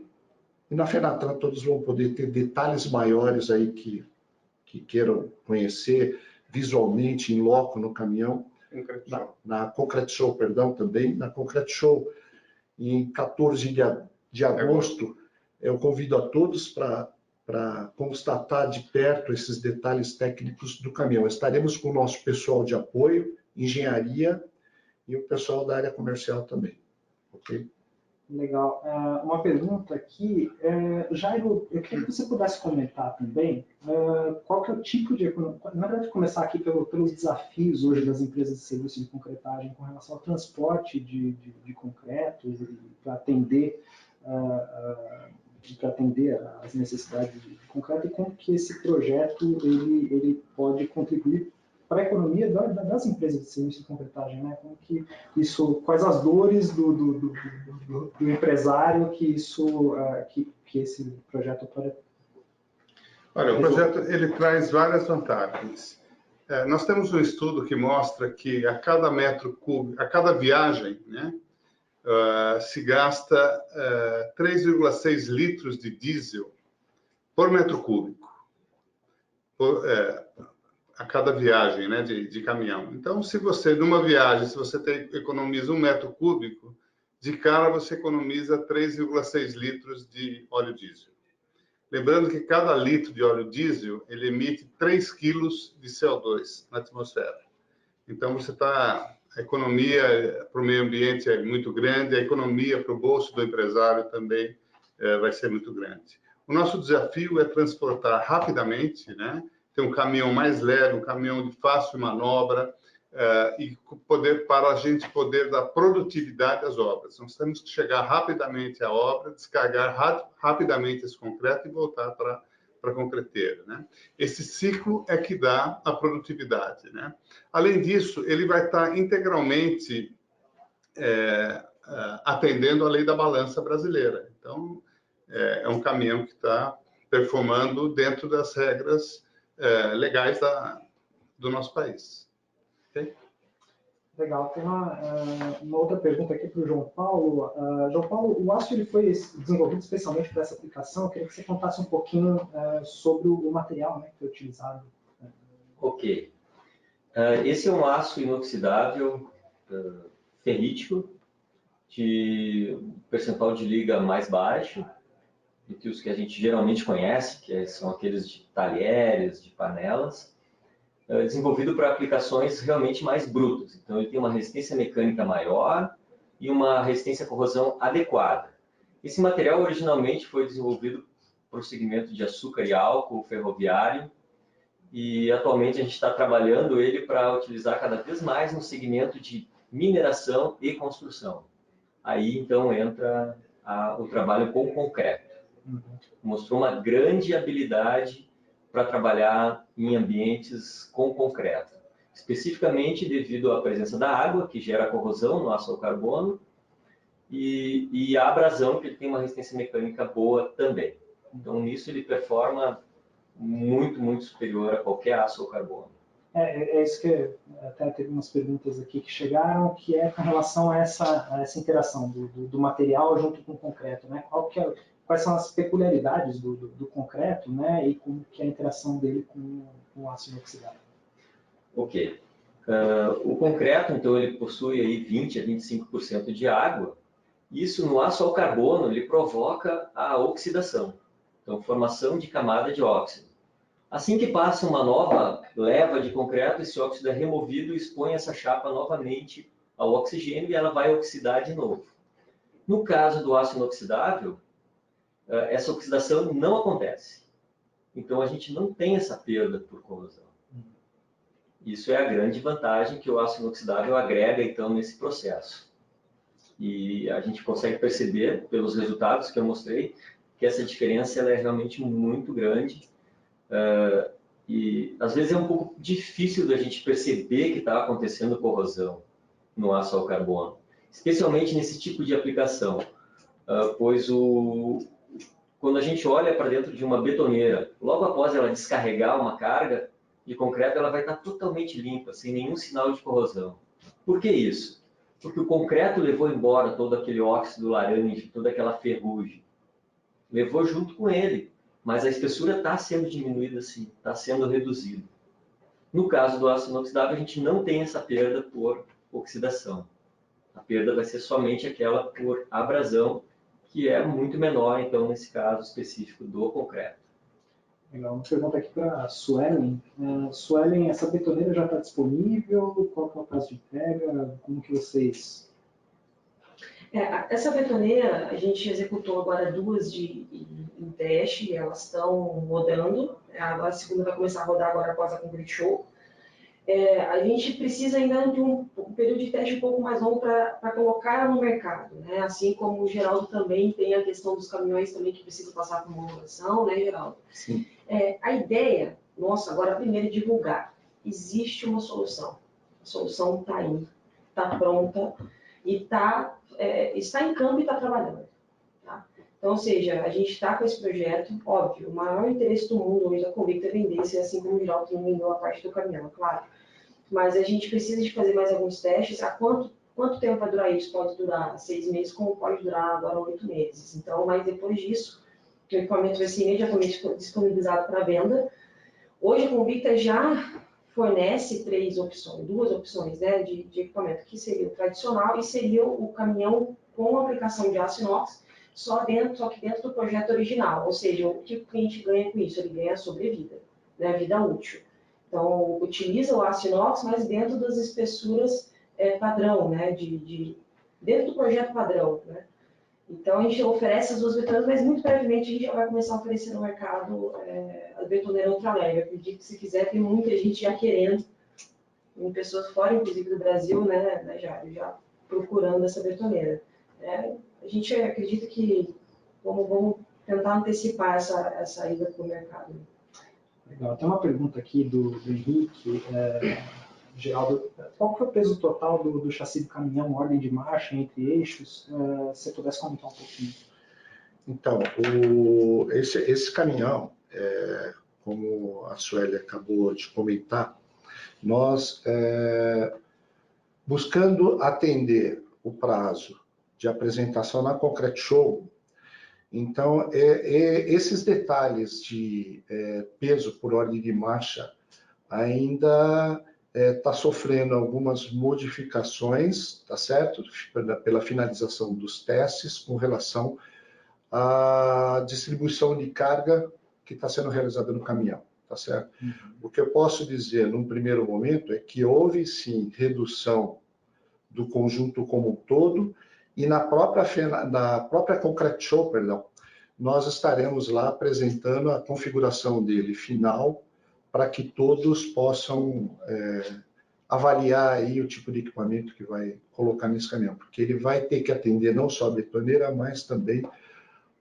na Fenatran todos vão poder ter detalhes maiores aí que queiram conhecer visualmente, em loco no caminhão, na Concrete Show, perdão, também. Na Concrete Show, em 14 de agosto, eu convido a todos para constatar de perto esses detalhes técnicos do caminhão. Estaremos com o nosso pessoal de apoio, engenharia e o pessoal da área comercial também. Ok? Legal. Uma pergunta aqui, Jairo, eu queria que você pudesse comentar também qual que é o tipo de... Na verdade, começar aqui pelos desafios hoje das empresas de serviço de concretagem com relação ao transporte de concreto para atender as necessidades de concreto e como que esse projeto ele pode contribuir para a economia das empresas de serviço de concretagem, né? Como que isso, quais as dores do empresário que esse projeto pode... Olha, o projeto ele traz várias vantagens. Nós temos um estudo que mostra que a cada metro cúbico, a cada viagem, né, se gasta 3,6 litros de diesel por metro cúbico. A cada viagem, né, de caminhão. Então, se você, numa viagem, se você economiza 1 metro cúbico, de cara você economiza 3,6 litros de óleo diesel. Lembrando que cada litro de óleo diesel, ele emite 3 quilos de CO2 na atmosfera. Então, a economia para o meio ambiente é muito grande, a economia para o bolso do empresário também vai ser muito grande. O nosso desafio é transportar rapidamente, né? Ter um caminhão mais leve, um caminhão de fácil manobra e para a gente poder dar produtividade às obras. Nós temos que chegar rapidamente à obra, descarregar rapidamente esse concreto e voltar para a concreteira, né? Esse ciclo é que dá a produtividade, né? Além disso, ele vai estar integralmente atendendo à lei da balança brasileira. Então, é um caminhão que está performando dentro das regras legais do nosso país. Okay? Legal. Tem uma outra pergunta aqui para o João Paulo. João Paulo, o aço ele foi desenvolvido especialmente para essa aplicação. Eu queria que você contasse um pouquinho sobre o material, né, que foi utilizado. Ok. Esse é um aço inoxidável ferrítico, de percentual de liga mais baixo do que os que a gente geralmente conhece, que são aqueles de talheres, de panelas, desenvolvido para aplicações realmente mais brutas. Então, ele tem uma resistência mecânica maior e uma resistência à corrosão adequada. Esse material originalmente foi desenvolvido para o segmento de açúcar e álcool ferroviário, e atualmente a gente está trabalhando ele para utilizar cada vez mais no segmento de mineração e construção. Aí, então, entra o trabalho com concreto. Mostrou uma grande habilidade para trabalhar em ambientes com concreto, especificamente devido à presença da água, que gera corrosão no aço ao carbono, e a abrasão, que ele tem uma resistência mecânica boa também. Então, nisso ele performa muito, muito superior a qualquer aço ao carbono. É isso que até teve umas perguntas aqui que chegaram, que é com relação a essa interação do material junto com o concreto, né? Quais são as peculiaridades do concreto, né? E como que é a interação dele com o aço inoxidável? Ok. O concreto, então, ele possui aí 20 a 25% de água. Isso no aço ao carbono, ele provoca a oxidação. Então, formação de camada de óxido. Assim que passa uma nova leva de concreto, esse óxido é removido e expõe essa chapa novamente ao oxigênio e ela vai oxidar de novo. No caso do aço inoxidável, essa oxidação não acontece. Então, a gente não tem essa perda por corrosão. Isso é a grande vantagem que o aço inoxidável agrega, então, nesse processo. E a gente consegue perceber, pelos resultados que eu mostrei, que essa diferença ela é realmente muito grande. E, às vezes, é um pouco difícil da gente perceber que está acontecendo corrosão no aço ao carbono, especialmente nesse tipo de aplicação, pois quando a gente olha para dentro de uma betoneira, logo após ela descarregar uma carga de concreto, ela vai estar totalmente limpa, sem nenhum sinal de corrosão. Por que isso? Porque o concreto levou embora todo aquele óxido laranja, toda aquela ferrugem. Levou junto com ele, mas a espessura está sendo diminuída sim, está sendo reduzida. No caso do aço inoxidável, a gente não tem essa perda por oxidação. A perda vai ser somente aquela por abrasão, que é muito menor, então, nesse caso específico do concreto. Legal. Uma pergunta aqui para a Suelen. Suelen, essa betoneira já está disponível? Qual que é o prazo de entrega? Como que vocês... Essa betoneira, a gente executou agora 2 em teste, elas estão rodando. A segunda vai começar a rodar agora após a Concrete Show. A gente precisa ainda de um período de teste um pouco mais longo para colocar no mercado, né? Assim como o Geraldo também tem a questão dos caminhões também que precisam passar por uma homologação, né, Geraldo? Sim. A ideia, nossa, agora primeiro é divulgar. Existe uma solução. A solução está aí, está pronta e está em campo e está trabalhando. Tá? Então, ou seja, a gente está com esse projeto, óbvio, o maior interesse do mundo hoje da Convicta é vender, assim como o Geraldo não vendeu a parte do caminhão, claro. Mas a gente precisa de fazer mais alguns testes. Há quanto tempo vai durar isso? Pode durar 6 meses, como pode durar agora 8 meses. Então, mas depois disso, o equipamento vai ser imediatamente disponibilizado para venda. Hoje a Convicta já fornece 2 opções, né, de equipamento, que seria o tradicional e seria o caminhão com aplicação de aço inox, só que dentro do projeto original. Ou seja, o que o cliente ganha com isso? Ele ganha sobrevida, né, vida útil. Então, utiliza o aço inox, mas dentro das espessuras padrão, né, dentro do projeto padrão, né. Então, a gente oferece as 2 betonas, mas muito brevemente a gente já vai começar a oferecer no mercado a betoneira ultraleve. Eu acredito que, se quiser, tem muita gente já querendo, tem pessoas fora, inclusive, do Brasil, né, já procurando essa betoneira. A gente acredita que vamos tentar antecipar essa ida para o mercado. Legal. Tem uma pergunta aqui do Henrique. Geraldo, qual que é o peso total do chassi do caminhão, ordem de marcha, entre eixos? Se você pudesse comentar um pouquinho. Então, esse caminhão, como a Sueli acabou de comentar, nós, buscando atender o prazo de apresentação na Concrete Show, então, esses detalhes de peso por ordem de marcha ainda está sofrendo algumas modificações, tá certo? Pela finalização dos testes com relação à distribuição de carga que está sendo realizada no caminhão, tá certo? O que eu posso dizer num primeiro momento é que houve sim redução do conjunto como um todo, e na própria Concrete Show, perdão, nós estaremos lá apresentando a configuração dele final para que todos possam avaliar aí o tipo de equipamento que vai colocar nesse caminhão, porque ele vai ter que atender não só a betoneira, mas também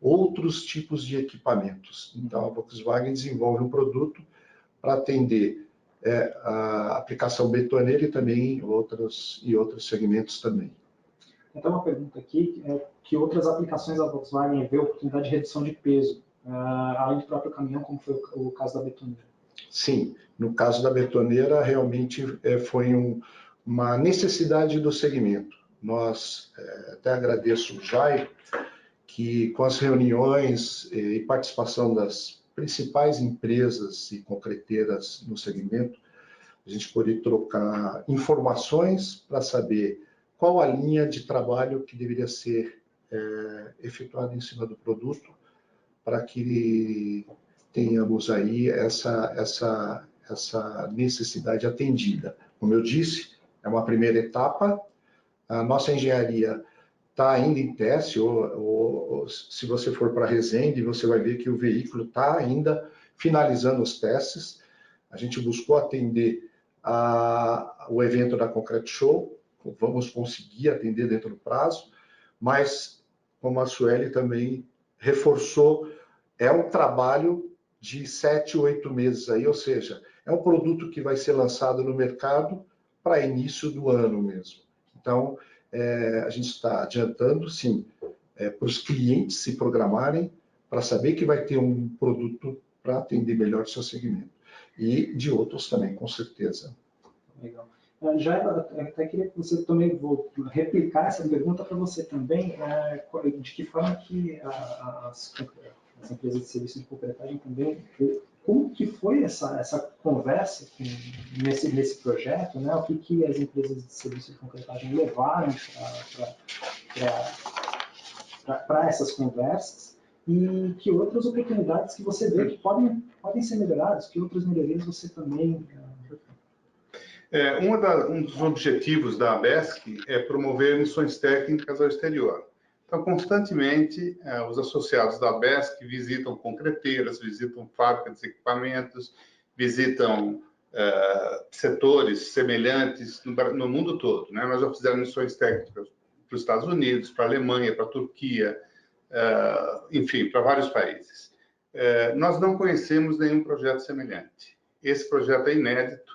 outros tipos de equipamentos. Então, a Volkswagen desenvolve um produto para atender a aplicação betoneira e também outros segmentos também. Então, uma pergunta aqui, que outras aplicações da Volkswagen vê oportunidade de redução de peso, além do próprio caminhão, como foi o caso da betoneira? Sim, no caso da betoneira, realmente foi uma necessidade do segmento. Nós, até agradeço o Jair, que com as reuniões e participação das principais empresas e concreteiras no segmento, a gente poder trocar informações para saber qual a linha de trabalho que deveria ser efetuada em cima do produto, para que tenhamos aí essa necessidade atendida. Como eu disse, é uma primeira etapa, a nossa engenharia está ainda em teste, ou se você for para Resende, você vai ver que o veículo está ainda finalizando os testes. A gente buscou atender o evento da Concrete Show, vamos conseguir atender dentro do prazo, mas, como a Sueli também reforçou, é um trabalho de 7, 8 meses aí, ou seja, é um produto que vai ser lançado no mercado para início do ano mesmo. Então, a gente está adiantando, sim, para os clientes se programarem, para saber que vai ter um produto para atender melhor o seu segmento. E de outros também, com certeza. Legal. Já até queria que você também vou replicar essa pergunta para você também, de que forma que as empresas de serviço de concretagem também, como que foi essa conversa nesse projeto, né? O que as empresas de serviço de concretagem levaram para essas conversas, e que outras oportunidades que você vê que podem ser melhoradas, que outras melhorias você também... Um dos objetivos da ABESC é promover missões técnicas ao exterior. Então, constantemente, os associados da ABESC visitam concreteiras, visitam fábricas de equipamentos, visitam setores semelhantes no mundo todo, né? Nós já fizemos missões técnicas para os Estados Unidos, para a Alemanha, para a Turquia, enfim, para vários países. Nós não conhecemos nenhum projeto semelhante. Esse projeto é inédito.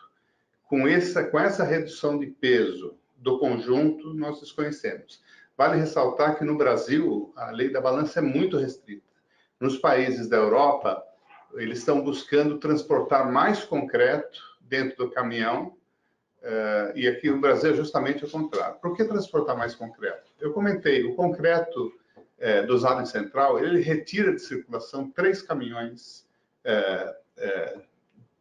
Com essa redução de peso do conjunto, nós desconhecemos. Vale ressaltar que no Brasil, a lei da balança é muito restrita. Nos países da Europa, eles estão buscando transportar mais concreto dentro do caminhão, e aqui no Brasil é justamente o contrário. Por que transportar mais concreto? Eu comentei, o concreto dosado em central, ele retira de circulação 3 caminhões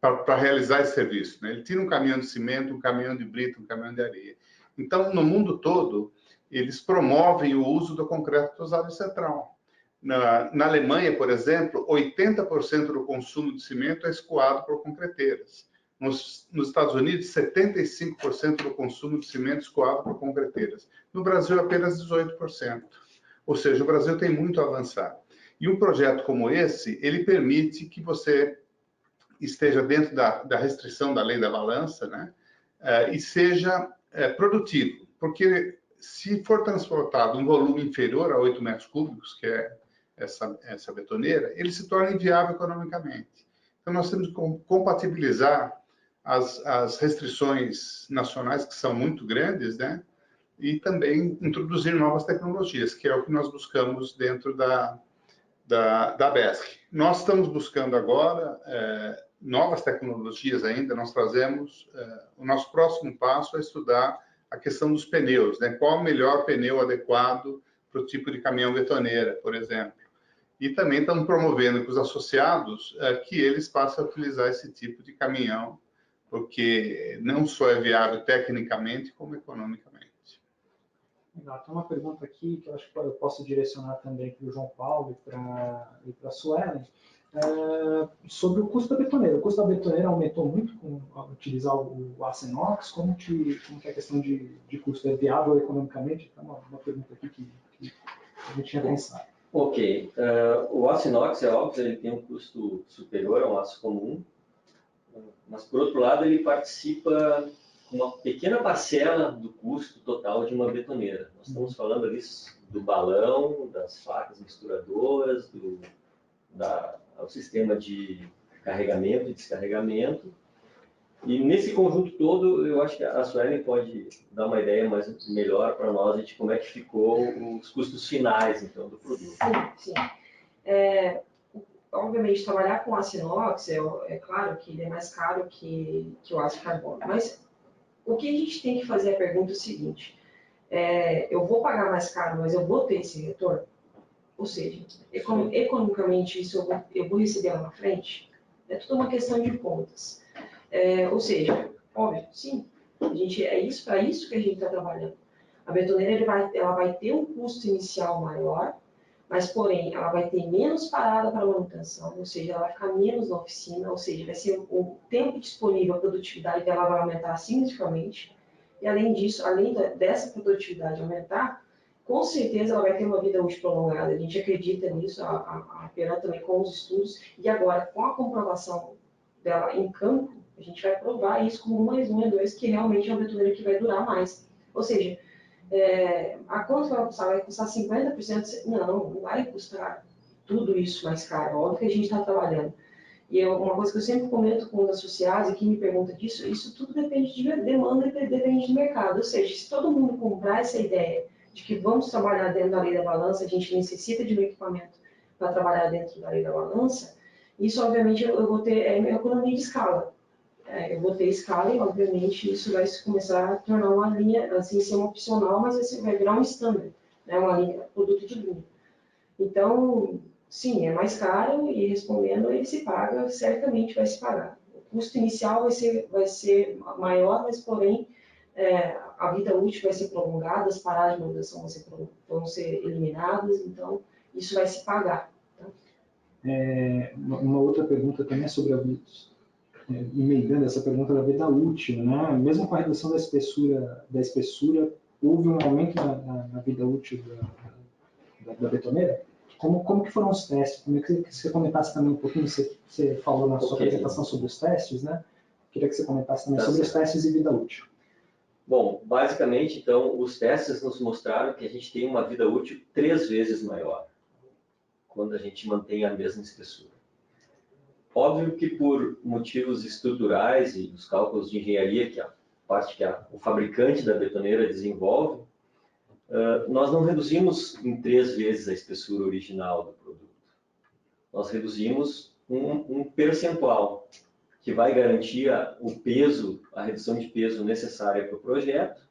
para realizar esse serviço, né? Ele tira um caminhão de cimento, um caminhão de brita, um caminhão de areia. Então, no mundo todo, eles promovem o uso do concreto dosado em central. Na Alemanha, por exemplo, 80% do consumo de cimento é escoado por concreteiras. Nos Estados Unidos, 75% do consumo de cimento escoado por concreteiras. No Brasil, apenas 18%. Ou seja, o Brasil tem muito a avançar. E um projeto como esse, ele permite que você esteja dentro da restrição da lei da balança, né? E seja produtivo. Porque se for transportado um volume inferior a 8 metros cúbicos, que é essa betoneira, ele se torna inviável economicamente. Então, nós temos que compatibilizar as restrições nacionais, que são muito grandes, né? E também introduzir novas tecnologias, que é o que nós buscamos dentro da da BESC. Nós estamos buscando agora novas tecnologias ainda. Nós trazemos, o nosso próximo passo é estudar a questão dos pneus, né? Qual o melhor pneu adequado para o tipo de caminhão betoneira, por exemplo. E também estamos promovendo com os associados que eles passem a utilizar esse tipo de caminhão, porque não só é viável tecnicamente, como economicamente. Legal. Tem uma pergunta aqui que eu acho que eu posso direcionar também para o João Paulo e para a Suelen, sobre o custo da betoneira. O custo da betoneira aumentou muito com utilizar o aço inox? Como que é a questão de custo? É viável economicamente? Então, uma pergunta aqui que a gente tinha pensado. Ok. O aço inox, é óbvio, ele tem um custo superior ao aço comum, mas, por outro lado, ele participa uma pequena parcela do custo total de uma betoneira. Nós estamos falando ali do balão, das facas misturadoras, do sistema de carregamento e descarregamento. E nesse conjunto todo, eu acho que a Suelen pode dar uma ideia melhor para nós de como é que ficou os custos finais, então, do produto. Sim. Obviamente, trabalhar com aço inox, é claro que ele é mais caro que o aço carbono, mas o que a gente tem que fazer a pergunta é o seguinte: eu vou pagar mais caro, mas eu vou ter esse retorno? Ou seja, economicamente, isso eu vou receber lá na frente? É tudo uma questão de contas. Ou seja, óbvio, sim, para isso que a gente está trabalhando. A betoneira ela vai ter um custo inicial maior, mas, porém, ela vai ter menos parada para manutenção, ou seja, ela vai ficar menos na oficina, ou seja, vai ser o tempo disponível, a produtividade dela vai aumentar significativamente. E, além disso, além dessa produtividade aumentar, com certeza ela vai ter uma vida útil prolongada. A gente acredita nisso, a Peran também com os estudos, e agora, com a comprovação dela em campo, a gente vai provar isso como 1 mais 1 é 2, que realmente é uma betoneira que vai durar mais. Ou seja, a quanto vai custar? Vai custar 50%? Não vai custar tudo isso mais caro. Óbvio que a gente está trabalhando. E uma coisa que eu sempre comento com os associados, e quem me pergunta disso, isso tudo depende de demanda e depende de mercado. Ou seja, se todo mundo comprar essa ideia de que vamos trabalhar dentro da lei da balança, a gente necessita de um equipamento para trabalhar dentro da lei da balança, isso, obviamente, eu vou ter economia de escala. Eu vou ter escala e, obviamente, isso vai começar a tornar uma linha, assim, ser uma opcional, mas vai virar um standard, né? Uma linha, produto de linha. Então, sim, é mais caro e, respondendo, ele se paga, certamente vai se pagar. O custo inicial vai ser maior, mas, porém, a vida útil vai ser prolongada, as paradas de manutenção vão ser eliminadas, então, isso vai se pagar. Tá? Uma outra pergunta também é sobre a vida, emendando essa pergunta da vida útil, né? Mesmo com a redução da espessura, houve um aumento na vida útil da betoneira? Como que foram os testes? Como é que você comentasse também um pouquinho, você falou na sua apresentação sobre os testes, né? Queria que você comentasse também sobre os testes e vida útil. Bom, basicamente, então, os testes nos mostraram que a gente tem uma vida útil 3 vezes maior quando a gente mantém a mesma espessura. Óbvio que por motivos estruturais e dos cálculos de engenharia, que é a parte que o fabricante da betoneira desenvolve, nós não reduzimos em 3 vezes a espessura original do produto. Nós reduzimos um percentual que vai garantir o peso, a redução de peso necessária para o projeto.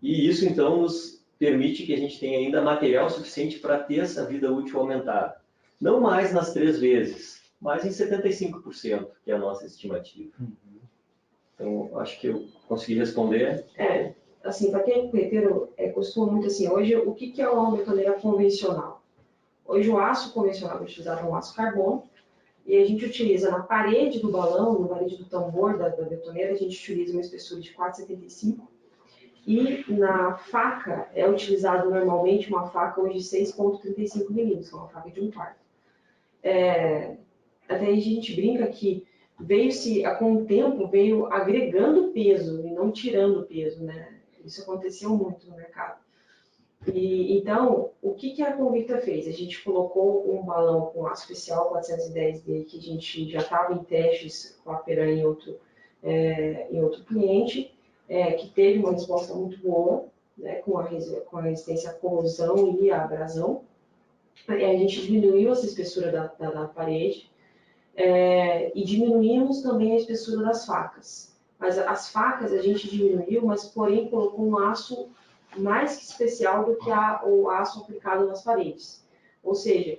E isso, então, nos permite que a gente tenha ainda material suficiente para ter essa vida útil aumentada. Não mais nas 3 vezes, mas em 75%, que é a nossa estimativa. Então, acho que eu consegui responder. Assim, para quem é empreiteiro, costuma muito assim, hoje, o que é uma betoneira convencional? Hoje, o aço convencional é utilizado um aço carbono, e a gente utiliza na parede do balão, na parede do tambor da betoneira, a gente utiliza uma espessura de 4,75, e na faca é utilizado normalmente uma faca hoje de 6,35 milímetros, uma faca de 1/4. Até a gente brinca que com o tempo, veio agregando peso e não tirando peso, né? Isso aconteceu muito no mercado. Então, o que a Convicta fez? A gente colocou um balão com aço especial 410D, que a gente já estava em testes com a Peran em outro cliente, que teve uma resposta muito boa, né, com a resistência à corrosão e à abrasão. a gente diminuiu essa espessura da parede e diminuímos também a espessura das facas. Mas as facas a gente diminuiu, mas porém colocou um aço mais que especial do que o aço aplicado nas paredes. Ou seja,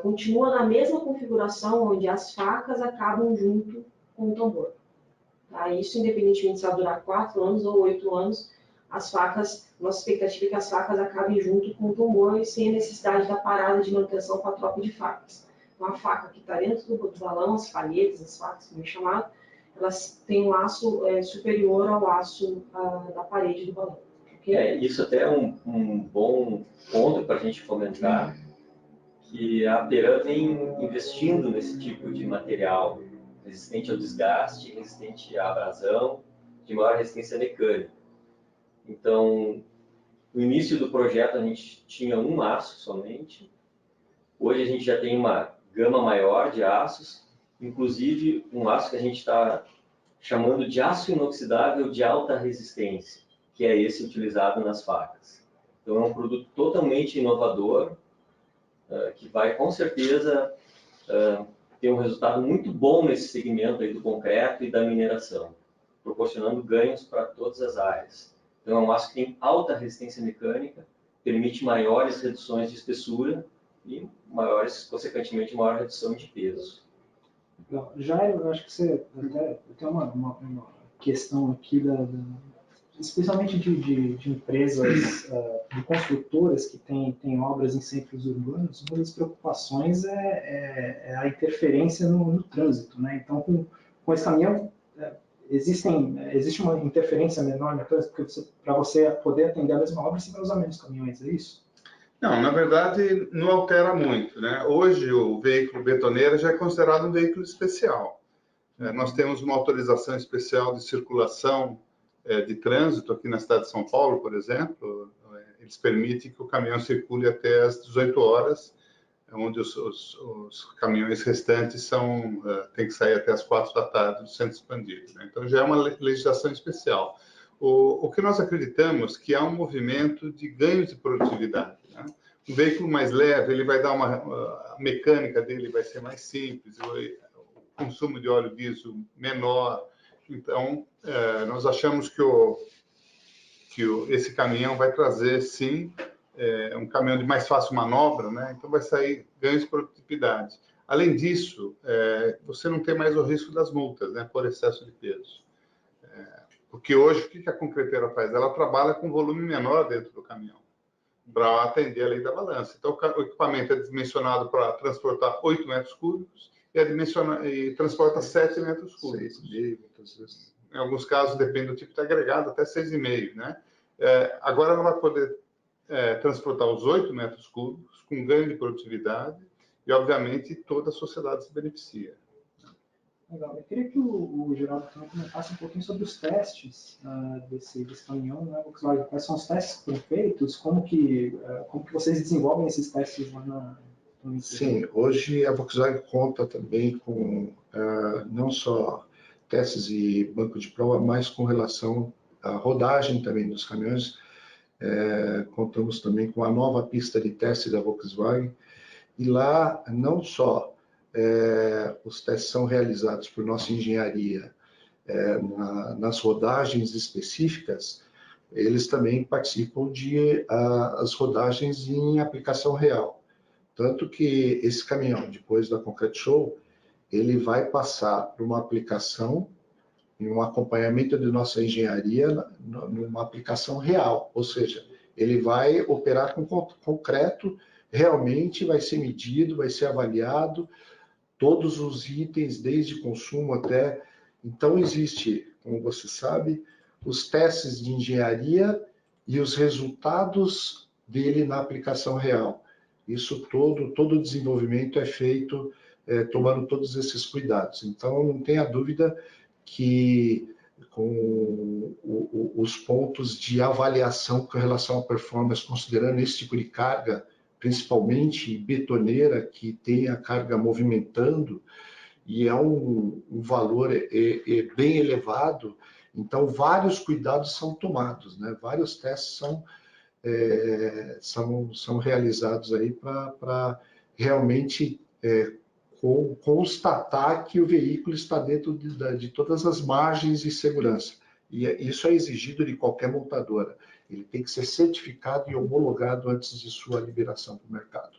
continua na mesma configuração onde as facas acabam junto com o tambor. Tá? Isso independentemente se ela durar 4 anos ou 8 anos, as facas, nossa expectativa é que as facas acabem junto com o tambor e sem a necessidade da parada de manutenção com a troca de facas. Então, a faca que está dentro do balão, as palhetas, as facas, como é chamado, elas têm um aço superior ao aço da parede do balão. Okay? Isso até é um bom ponto para a gente comentar, que a Aperam vem investindo nesse tipo de material resistente ao desgaste, resistente à abrasão, de maior resistência mecânica. Então, no início do projeto a gente tinha um aço somente. Hoje a gente já tem uma gama maior de aços, inclusive um aço que a gente está chamando de aço inoxidável de alta resistência, que é esse utilizado nas facas. Então, é um produto totalmente inovador, que vai com certeza ter um resultado muito bom nesse segmento aí do concreto e da mineração, proporcionando ganhos para todas as áreas. Então, é um aço que tem alta resistência mecânica, permite maiores reduções de espessura e consequentemente, maior redução de peso. Jairo, eu acho que você até tem uma questão aqui, especialmente de empresas, de construtoras que têm obras em centros urbanos. Uma das preocupações é a interferência no trânsito, né? Então, com esse caminhão, existe uma interferência menor no trânsito, porque para você poder atender a mesma obra, você vai usar menos caminhões, é isso? Não, na verdade, não altera muito, né? Hoje, o veículo betoneira já é considerado um veículo especial. Nós temos uma autorização especial de circulação de trânsito aqui na cidade de São Paulo, por exemplo. Eles permitem que o caminhão circule até às 18 horas, onde os caminhões restantes têm que sair até às 4 da tarde do centro expandido, né? Então, já é uma legislação especial. O que nós acreditamos que há um movimento de ganhos de produtividade, né? Um veículo mais leve, ele vai dar a mecânica dele vai ser mais simples, o consumo de óleo diesel menor. Então, nós achamos que esse caminhão vai trazer, sim, um caminhão de mais fácil manobra, né? Então vai sair ganhos de produtividade. Além disso, você não tem mais o risco das multas, né, por excesso de peso. Porque hoje, o que a concreteira faz? Ela trabalha com volume menor dentro do caminhão, para atender a lei da balança. Então, o equipamento é dimensionado para transportar 8 metros cúbicos e transporta 7 metros cúbicos. 6,5, muitas vezes. Em alguns casos, depende do tipo de agregado, até 6,5, né? Agora ela vai poder transportar os 8 metros cúbicos com ganho de produtividade e, obviamente, toda a sociedade se beneficia. Legal. Eu queria que o Geraldo também comentasse um pouquinho sobre os testes desse caminhão, né, Volkswagen. Quais são os testes que foram feitos? Como que vocês desenvolvem esses testes lá na Sim, hoje a Volkswagen conta também com não só testes e banco de prova, mas com relação à rodagem também dos caminhões. Contamos também com a nova pista de teste da Volkswagen. E lá, não só os testes são realizados por nossa engenharia nas rodagens específicas, eles também participam as rodagens em aplicação real. Tanto que esse caminhão, depois da Concrete Show, ele vai passar por uma aplicação, em um acompanhamento de nossa engenharia, numa aplicação real. Ou seja, ele vai operar com concreto, realmente vai ser medido, vai ser avaliado, todos os itens, desde consumo até... Então, existe, como você sabe, os testes de engenharia e os resultados dele na aplicação real. Isso todo o desenvolvimento é feito tomando todos esses cuidados. Então, não tenha dúvida que com os pontos de avaliação com relação à performance, considerando esse tipo de carga, principalmente betoneira, que tem a carga movimentando, e é um valor bem elevado, então vários cuidados são tomados, né? Vários testes são são realizados aí para realmente constatar que o veículo está dentro de todas as margens de segurança. E isso é exigido de qualquer montadora. Ele tem que ser certificado e homologado antes de sua liberação para o mercado.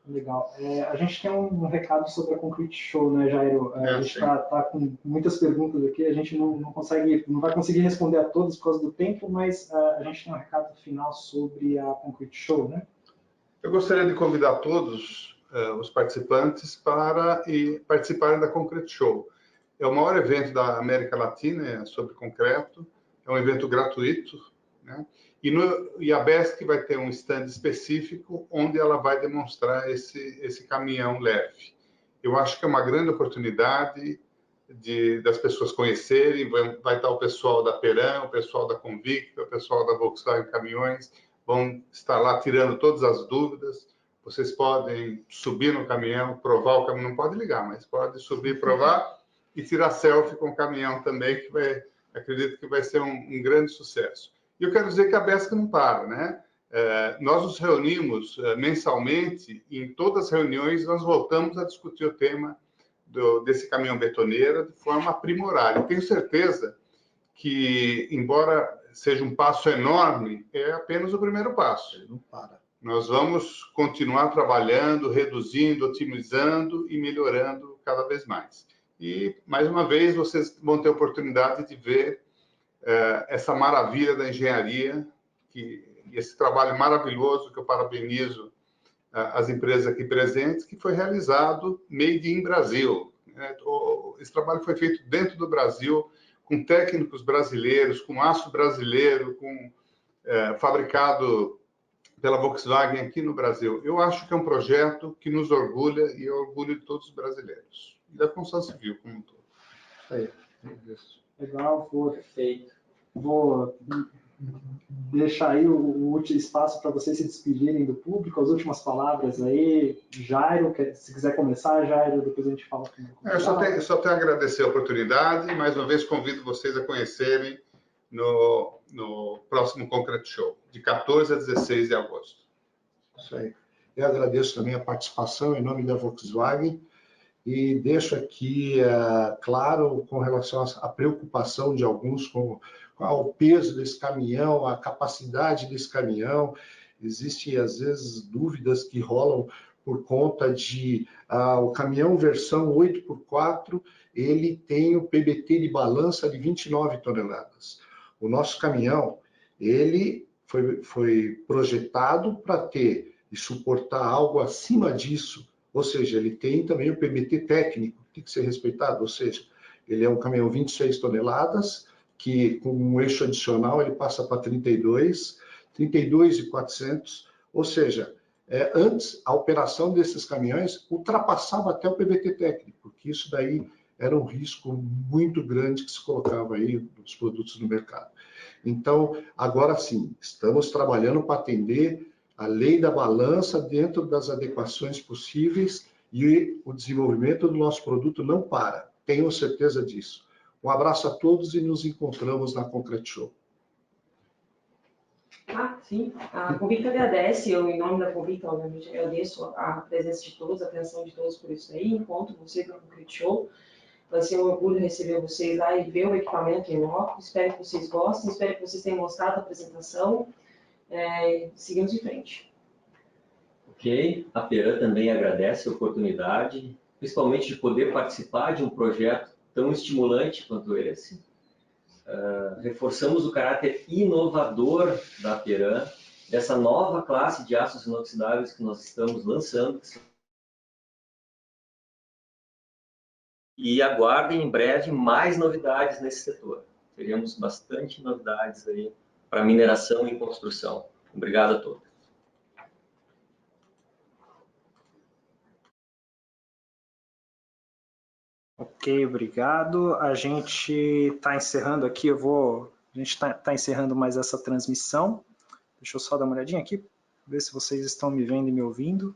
Legal. A gente tem um recado sobre a Concrete Show, né, Jairo? A gente está com muitas perguntas aqui, a gente não vai conseguir responder a todas por causa do tempo, mas a gente tem um recado final sobre a Concrete Show, né? Eu gostaria de convidar todos os participantes para participarem da Concrete Show. É o maior evento da América Latina sobre concreto, é um evento gratuito, né? E a BESC vai ter um stand específico onde ela vai demonstrar esse caminhão leve. Eu acho que é uma grande oportunidade das pessoas conhecerem. Vai estar o pessoal da Peran, o pessoal da Convicta, o pessoal da Volkswagen Caminhões, vão estar lá tirando todas as dúvidas. Vocês podem subir no caminhão, provar o caminhão, não pode ligar, mas pode subir, provar e tirar selfie com o caminhão também, que acredito que vai ser um grande sucesso. E eu quero dizer que a BESC não para, né? Nós nos reunimos mensalmente e em todas as reuniões nós voltamos a discutir o tema desse caminhão betoneira de forma aprimorada. Eu tenho certeza que, embora seja um passo enorme, é apenas o primeiro passo. Ele não para. Nós vamos continuar trabalhando, reduzindo, otimizando e melhorando cada vez mais. E, mais uma vez, vocês vão ter a oportunidade de ver essa maravilha da engenharia, esse trabalho maravilhoso que eu parabenizo as empresas aqui presentes, que foi realizado made in Brasil. Esse trabalho foi feito dentro do Brasil, com técnicos brasileiros, com aço brasileiro, fabricado pela Volkswagen aqui no Brasil. Eu acho que é um projeto que nos orgulha e é orgulho de todos os brasileiros. E da construção civil como um todo. É isso. Legal, Perfeito. Vou deixar aí o espaço para vocês se despedirem do público, as últimas palavras aí. Jairo, se quiser começar, Jairo, depois a gente fala. Eu só tenho a agradecer a oportunidade e, mais uma vez, convido vocês a conhecerem no próximo Concrete Show, de 14 a 16 de agosto. Isso aí. Eu agradeço também a participação em nome da Volkswagen e deixo aqui claro com relação à preocupação de alguns com o peso desse caminhão, a capacidade desse caminhão. Existem, às vezes, dúvidas que rolam por conta de o caminhão versão 8x4, ele tem o PBT de balança de 29 toneladas. O nosso caminhão, ele foi projetado para ter e suportar algo acima disso, ou seja, ele tem também o PBT técnico, que tem que ser respeitado, ou seja, ele é um caminhão 26 toneladas, que com um eixo adicional ele passa para 32,400, ou seja, antes a operação desses caminhões ultrapassava até o PBT técnico, que isso daí era um risco muito grande que se colocava aí nos produtos no mercado. Então, agora sim, estamos trabalhando para atender a lei da balança dentro das adequações possíveis e o desenvolvimento do nosso produto não para, tenho certeza disso. Um abraço a todos e nos encontramos na Concrete Show. Sim, a Convicta agradece, eu em nome da Convicta, obviamente, agradeço a presença de todos, a atenção de todos por isso aí, encontro vocês na Concrete Show. Vai ser um orgulho receber vocês lá e ver o equipamento em loco. Espero que vocês gostem, espero que vocês tenham gostado da apresentação. Seguimos em frente. Ok, a Peran também agradece a oportunidade, principalmente de poder participar de um projeto tão estimulante quanto esse. Reforçamos o caráter inovador da Peran, dessa nova classe de aços inoxidáveis que nós estamos lançando. E aguardem em breve mais novidades nesse setor. Teremos bastante novidades aí para mineração e construção. Obrigado a todos. Ok, obrigado. A gente está encerrando aqui, a gente está encerrando mais essa transmissão. Deixa eu só dar uma olhadinha aqui, ver se vocês estão me vendo e me ouvindo.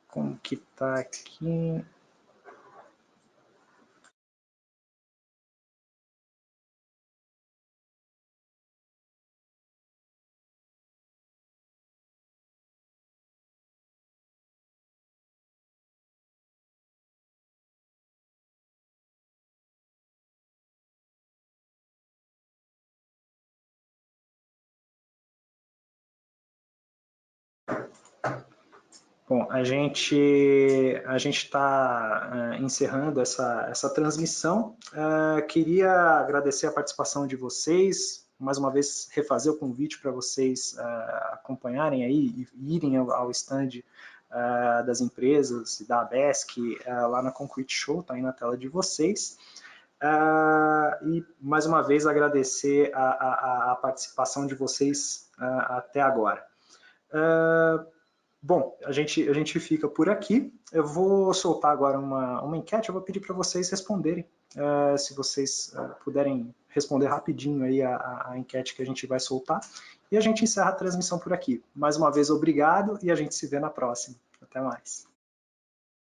Como que está aqui? Bom, a gente está encerrando essa transmissão. Queria agradecer a participação de vocês, mais uma vez refazer o convite para vocês acompanharem aí e irem ao stand das empresas e da ABESC lá na Concrete Show, está aí na tela de vocês. E mais uma vez agradecer a participação de vocês até agora. Bom, a gente fica por aqui. Eu vou soltar agora uma enquete, eu vou pedir para vocês responderem, se vocês puderem responder rapidinho aí a enquete que a gente vai soltar, e a gente encerra a transmissão por aqui. Mais uma vez, obrigado, e a gente se vê na próxima. Até mais.